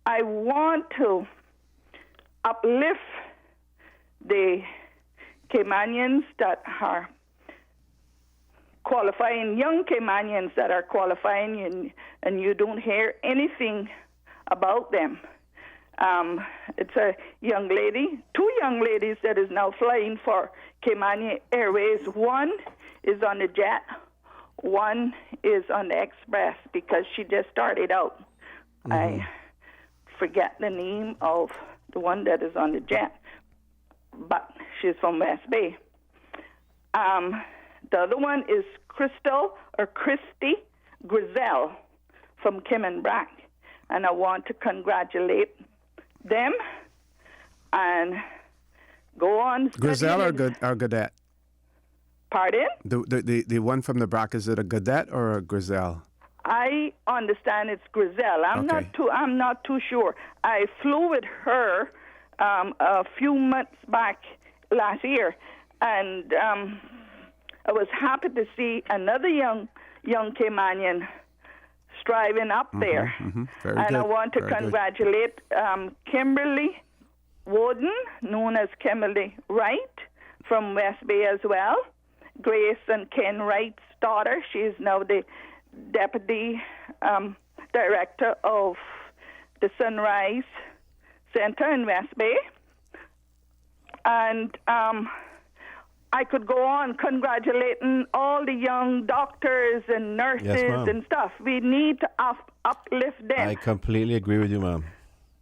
Speaker 8: I want to uplift the Caymanians that are qualifying, young Caymanians that are qualifying, and you don't hear anything about them. It's a young lady, 2 young ladies that is now flying for Cayman Airways. One is on the jet, one is on the express, because she just started out. Mm-hmm. I forget the name of the one that is on the jet, but she's from West Bay. The other one is Christy Grizel from Cayman, and I want to congratulate them and go on.
Speaker 4: Grizel or Godet?
Speaker 8: Pardon?
Speaker 4: The one from the BRAC, is it a Godet or a Grizel?
Speaker 8: I understand it's Grizel. I'm not too sure. I flew with her a few months back last year, and I was happy to see another young Caymanian striving up there.
Speaker 4: Very
Speaker 8: and
Speaker 4: good.
Speaker 8: I want to
Speaker 4: Very good.
Speaker 8: congratulate Kimberly Woden, known as Kimberly Wright, from West Bay as well. Grace and Ken Wright's daughter. She is now the deputy director of the Sunrise Center in West Bay. And I could go on congratulating all the young doctors and nurses
Speaker 2: ma'am.
Speaker 8: and stuff. We need to uplift them.
Speaker 2: I completely agree with you, ma'am.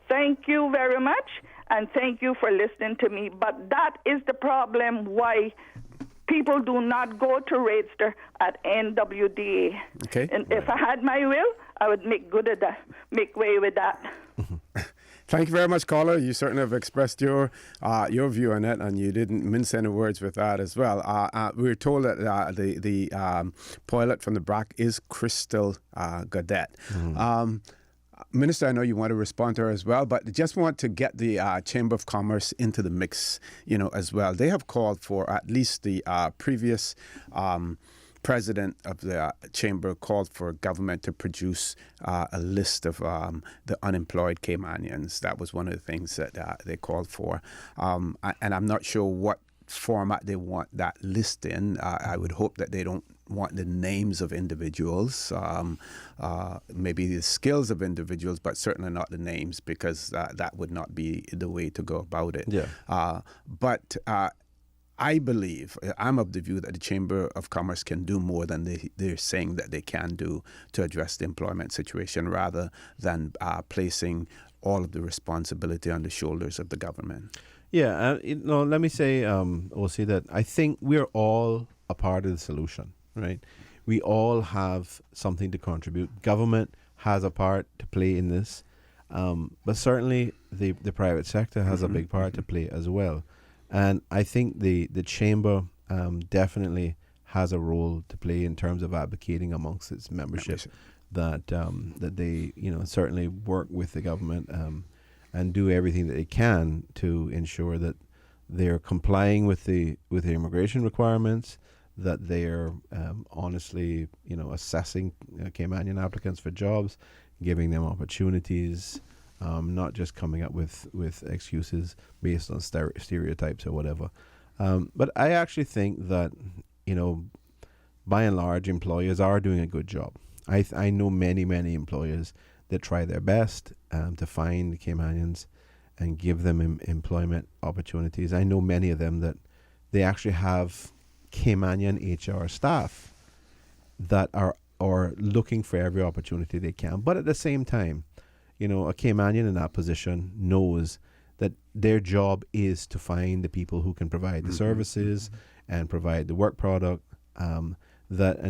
Speaker 8: Thank you very much, and thank you for listening to me. But that is the problem why people do not go to register at NWDA.
Speaker 4: Okay.
Speaker 8: And if I had my will, I would make way with that.
Speaker 4: Thank you very much, caller. You certainly have expressed your view on it, and you didn't mince any words with that as well. We were told that the pilot from the BRAC is Crystal Gaudette. Minister, I know you want to respond to her as well, but just want to get the Chamber of Commerce into the mix, as well. They have called for, at least the previous president of the chamber called for government to produce a list of the unemployed Caymanians. That was one of the things that they called for. And I'm not sure what format they want that list in. I would hope that they don't want the names of individuals, maybe the skills of individuals, but certainly not the names, because that would not be the way to go about it.
Speaker 2: Yeah.
Speaker 4: But I believe, I'm of the view that the Chamber of Commerce can do more than they're saying that they can do to address the employment situation, rather than placing all of the responsibility on the shoulders of the government.
Speaker 2: Yeah, let me say, also that I think we're all a part of the solution, right? We all have something to contribute. Government has a part to play in this, but certainly the private sector has a big part to play as well. And I think the chamber definitely has a role to play in terms of advocating amongst its membership that they certainly work with the government and do everything that they can to ensure that they're complying with the immigration requirements, that they're honestly assessing Caymanian applicants for jobs, giving them opportunities. Not just coming up with excuses based on stereotypes or whatever. But I actually think that, by and large, employers are doing a good job. I know many employers that try their best to find Caymanians and give them employment opportunities. I know many of them that they actually have Caymanian HR staff that are looking for every opportunity they can. But at the same time, a Caymanian in that position knows that their job is to find the people who can provide the services and provide the work product and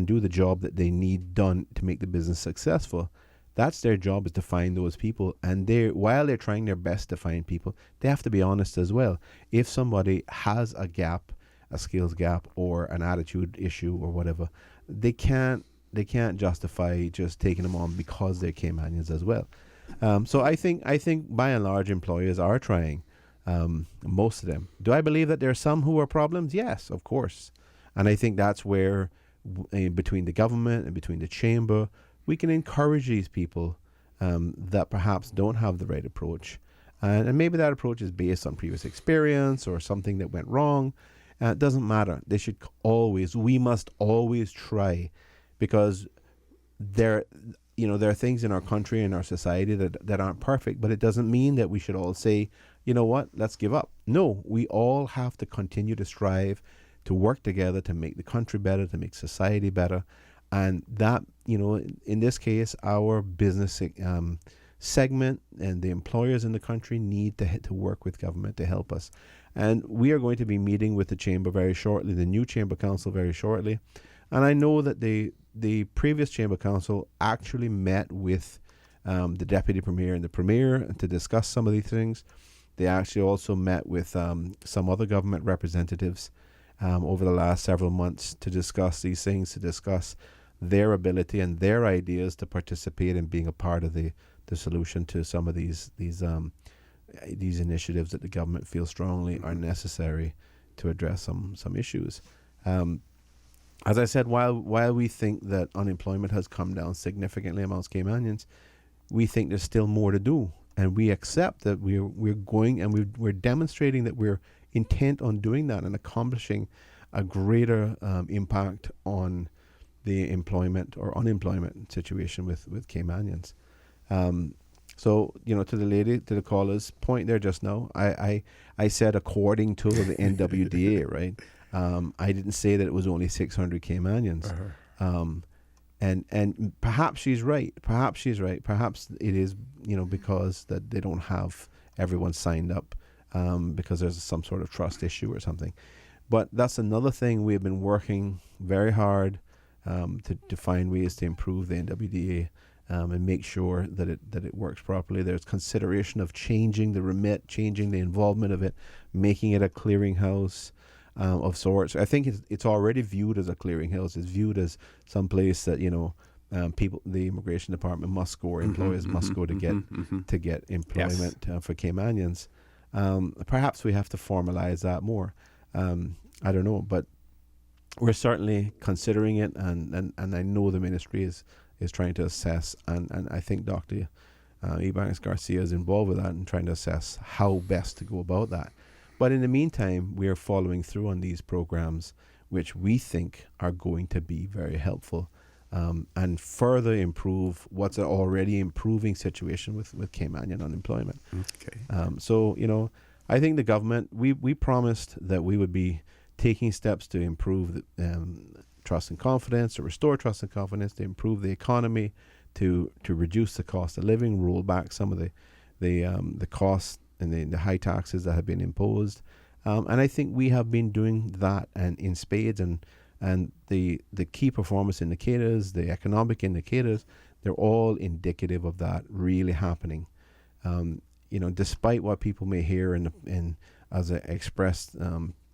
Speaker 2: do the job that they need done to make the business successful. That's their job, is to find those people. And while they're trying their best to find people, they have to be honest as well. If somebody has a gap, a skills gap, or an attitude issue or whatever, they can't justify just taking them on because they're Caymanians as well. So I think by and large employers are trying, most of them. Do I believe that there are some who are problems? Yes, of course. And I think that's where between the government and between the chamber, we can encourage these people that perhaps don't have the right approach. And maybe that approach is based on previous experience or something that went wrong. It doesn't matter. We must always try, because there are things in our country and our society that aren't perfect, but it doesn't mean that we should all say, you know what, let's give up. No, we all have to continue to strive to work together to make the country better, to make society better. And that, in this case, our business segment and the employers in the country need to work with government to help us. And we are going to be meeting with the chamber very shortly, the new chamber council very shortly. And I know that the previous chamber council actually met with the deputy premier and the premier to discuss some of these things. They actually also met with some other government representatives over the last several months to discuss these things, to discuss their ability and their ideas to participate in being a part of the solution to some of these these initiatives that the government feels strongly are necessary to address some issues. As I said, while we think that unemployment has come down significantly amongst Caymanians, we think there's still more to do, and we accept that we're going and we're demonstrating that we're intent on doing that and accomplishing a greater impact on the employment or unemployment situation with Caymanians. So, to the caller's point there just now, I said according to the NWDA, right? I didn't say that it was only 600 Caymanians. And perhaps she's right. Perhaps it is, because that they don't have everyone signed up because there's some sort of trust issue or something. But that's another thing we've been working very hard to find ways to improve the NWDA and make sure that it works properly. There's consideration of changing the remit, changing the involvement of it, making it a clearinghouse of sorts. I think it's already viewed as a clearinghouse. It's viewed as some place that people, the immigration department must go, or employers must go to get employment for Caymanians. Perhaps we have to formalize that more. I don't know, but we're certainly considering it, and I know the ministry is trying to assess, and I think Dr. Ebanks Garcia is involved with that and trying to assess how best to go about that. But in the meantime, we are following through on these programs, which we think are going to be very helpful and further improve what's an already improving situation with Caymanian unemployment.
Speaker 4: Okay.
Speaker 2: So, I think the government, we promised that we would be taking steps to improve trust and confidence, to restore trust and confidence, to improve the economy, to reduce the cost of living, roll back some of the costs and the high taxes that have been imposed. And I think we have been doing that and in spades, and the key performance indicators, the economic indicators, they're all indicative of that really happening. Despite what people may hear in as a expressed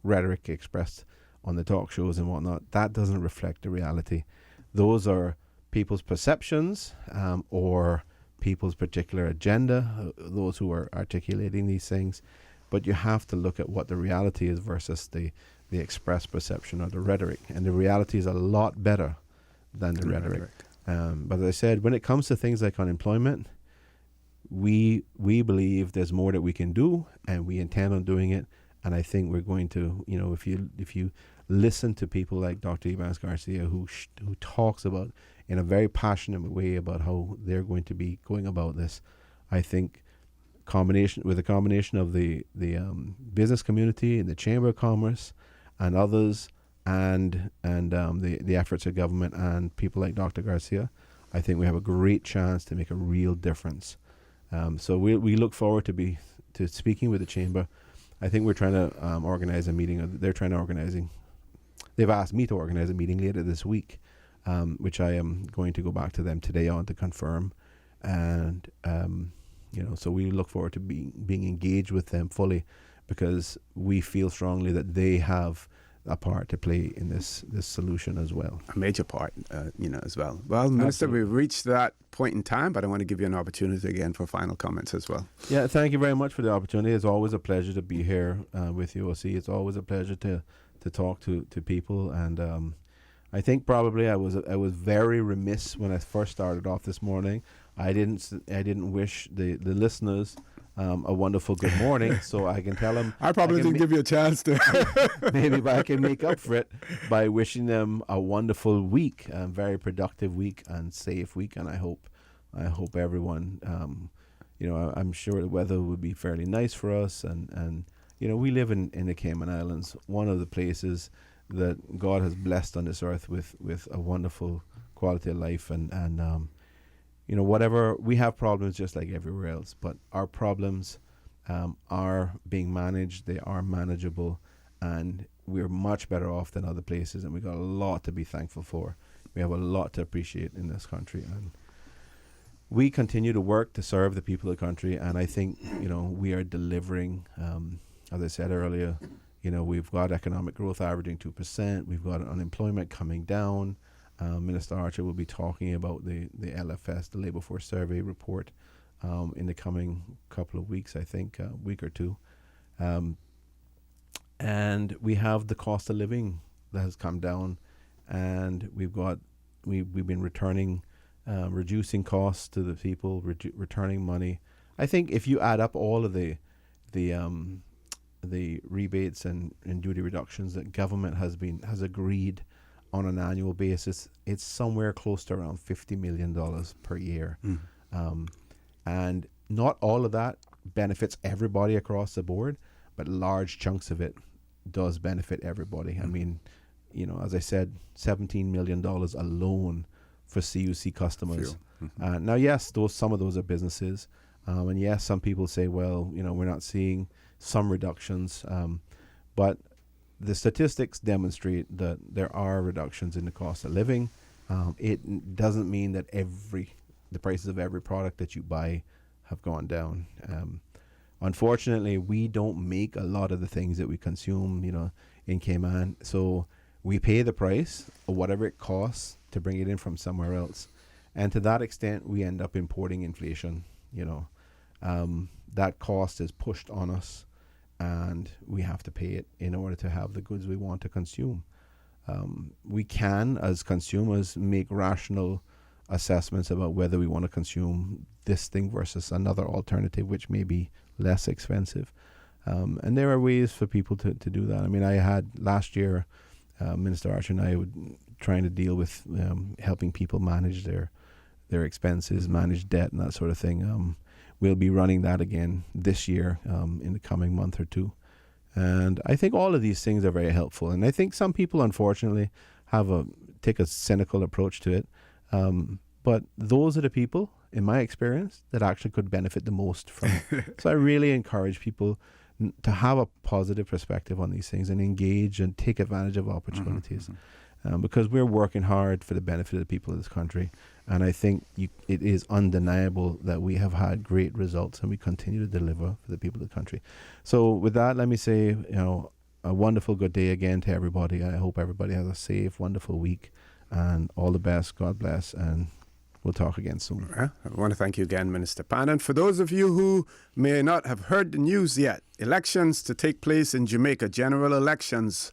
Speaker 2: rhetoric expressed on the talk shows and whatnot, that doesn't reflect the reality. Those are people's perceptions or people's particular agenda, those who are articulating these things. But you have to look at what the reality is versus the expressed perception or the rhetoric. And the reality is a lot better than the rhetoric. But as I said, when it comes to things like unemployment, we believe there's more that we can do, and we intend on doing it. And I think we're going to, if you listen to people like Dr. Ebanks Garcia, who talks about in a very passionate way about how they're going to be going about this, I think a combination of the business community and the Chamber of Commerce and others, and the efforts of government and people like Dr. Garcia, I think we have a great chance to make a real difference. So we look forward to speaking with the Chamber. I think we're trying to organize a meeting. They've asked me to organize a meeting later this week, which I am going to go back to them today on to confirm. And, so we look forward to being engaged with them fully, because we feel strongly that they have a part to play in this solution as well.
Speaker 4: A major part, as well. Well, Minister,
Speaker 2: Absolutely.
Speaker 4: we've reached that point in time, but I want to give you an opportunity again for final comments as well.
Speaker 2: Yeah, thank you very much for the opportunity. It's always a pleasure to be here with you, OC. It's always a pleasure to talk to people, and I think probably I was very remiss when I first started off this morning. I didn't wish the listeners a wonderful good morning, so I can tell them.
Speaker 4: I probably didn't give you a chance to.
Speaker 2: Maybe I can make up for it by wishing them a wonderful week, a very productive week and safe week. And I hope everyone, I'm sure the weather would be fairly nice for us. And we live in the Cayman Islands, one of the places that God has blessed on this earth with a wonderful quality of life. And whatever, we have problems just like everywhere else, but our problems are being managed. They are manageable, and we're much better off than other places, and we got a lot to be thankful for. We have a lot to appreciate in this country, and we continue to work to serve the people of the country. And I think we are delivering. As I said earlier, we've got economic growth averaging 2%. We've got unemployment coming down. Minister Archer will be talking about the LFS, the Labour Force Survey report, in the coming couple of weeks, I think, a week or two. And we have the cost of living that has come down, and we've been returning, reducing costs to the people, returning money. I think if you add up all of the rebates and duty reductions that government has agreed on an annual basis, it's somewhere close to around $50 million per year. And not all of that benefits everybody across the board, but large chunks of it does benefit everybody. I mean, as I said, $17 million alone for CUC customers. Now, yes, some of those are businesses. And yes, some people say, well, we're not seeing some reductions. But the statistics demonstrate that there are reductions in the cost of living. It doesn't mean that the prices of every product that you buy have gone down. Unfortunately, we don't make a lot of the things that we consume, in Cayman. So we pay the price of whatever it costs to bring it in from somewhere else. And to that extent, we end up importing inflation, that cost is pushed on us, and we have to pay it in order to have the goods we want to consume. We can, as consumers, make rational assessments about whether we want to consume this thing versus another alternative, which may be less expensive. And there are ways for people to do that. I mean, I had last year, Minister Archer and I were trying to deal with helping people manage their expenses, manage debt, and that sort of thing. We'll be running that again this year in the coming month or two. And I think all of these things are very helpful. And I think some people, unfortunately, take a cynical approach to it. But those are the people, in my experience, that actually could benefit the most from it. So I really encourage people to have a positive perspective on these things and engage and take advantage of opportunities. Because we're working hard for the benefit of the people of this country. And I think it is undeniable that we have had great results and we continue to deliver for the people of the country. So with that, let me say, a wonderful good day again to everybody. I hope everybody has a safe, wonderful week, and all the best. God bless, and we'll talk again soon.
Speaker 4: I want to thank you again, Minister Pan. And for those of you who may not have heard the news yet, elections to take place in Jamaica, general elections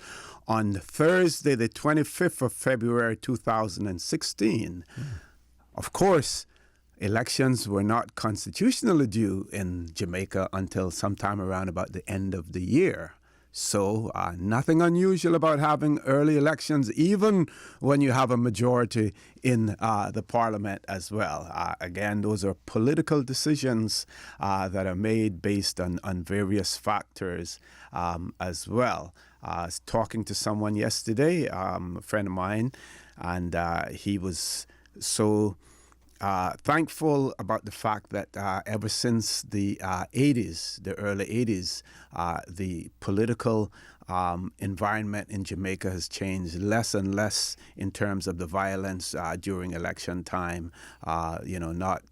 Speaker 4: on Thursday, the 25th of February, 2016. Of course, elections were not constitutionally due in Jamaica until sometime around about the end of the year. So nothing unusual about having early elections, even when you have a majority in the parliament as well. Again, those are political decisions that are made based on various factors as well. I was talking to someone yesterday, a friend of mine, and he was so thankful about the fact that ever since the 80s, the early 80s, the political environment in Jamaica has changed less and less in terms of the violence during election time. Not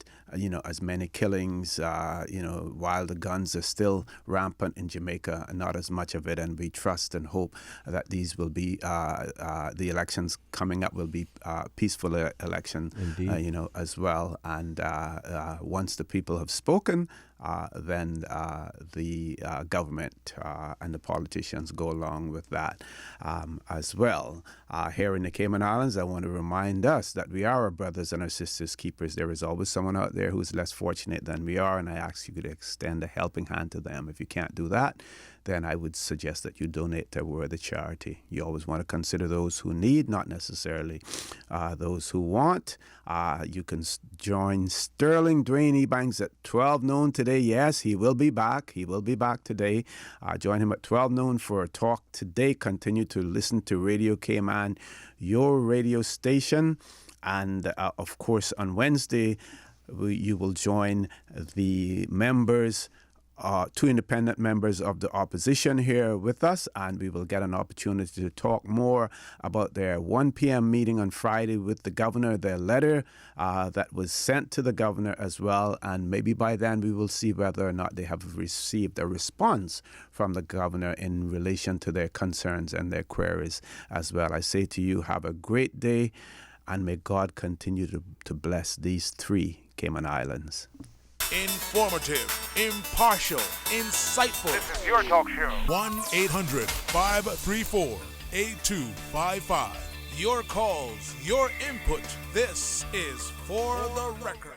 Speaker 4: as many killings, while the guns are still rampant in Jamaica, not as much of it. And we trust and hope that these will be, the elections coming up will be peaceful election, as well. And once the people have spoken, then the government and the politicians go along with that as well. Here in the Cayman Islands, I want to remind us that we are our brothers and our sisters keepers. There is always someone out there who's less fortunate than we are, and I ask you to extend a helping hand to them. If you can't do that, then I would suggest that you donate to a worthy charity. You always want to consider those who need, not necessarily those who want. You can join Sterling Dwayne Ebanks at 12 noon today. Yes, he will be back. He will be back today. Join him at 12 noon for a talk today. Continue to listen to Radio Cayman, your radio station. And, of course, on Wednesday, you will join the members, two independent members of the opposition here with us, and we will get an opportunity to talk more about their 1 p.m. meeting on Friday with the governor, their letter that was sent to the governor as well, and maybe by then we will see whether or not they have received a response from the governor in relation to their concerns and their queries as well. I say to you, have a great day, and may God continue to bless these three Cayman Islands.
Speaker 1: Informative, impartial, insightful.
Speaker 9: This is your talk show.
Speaker 1: 1-800-534-8255. Your calls, your input. This is For the Record.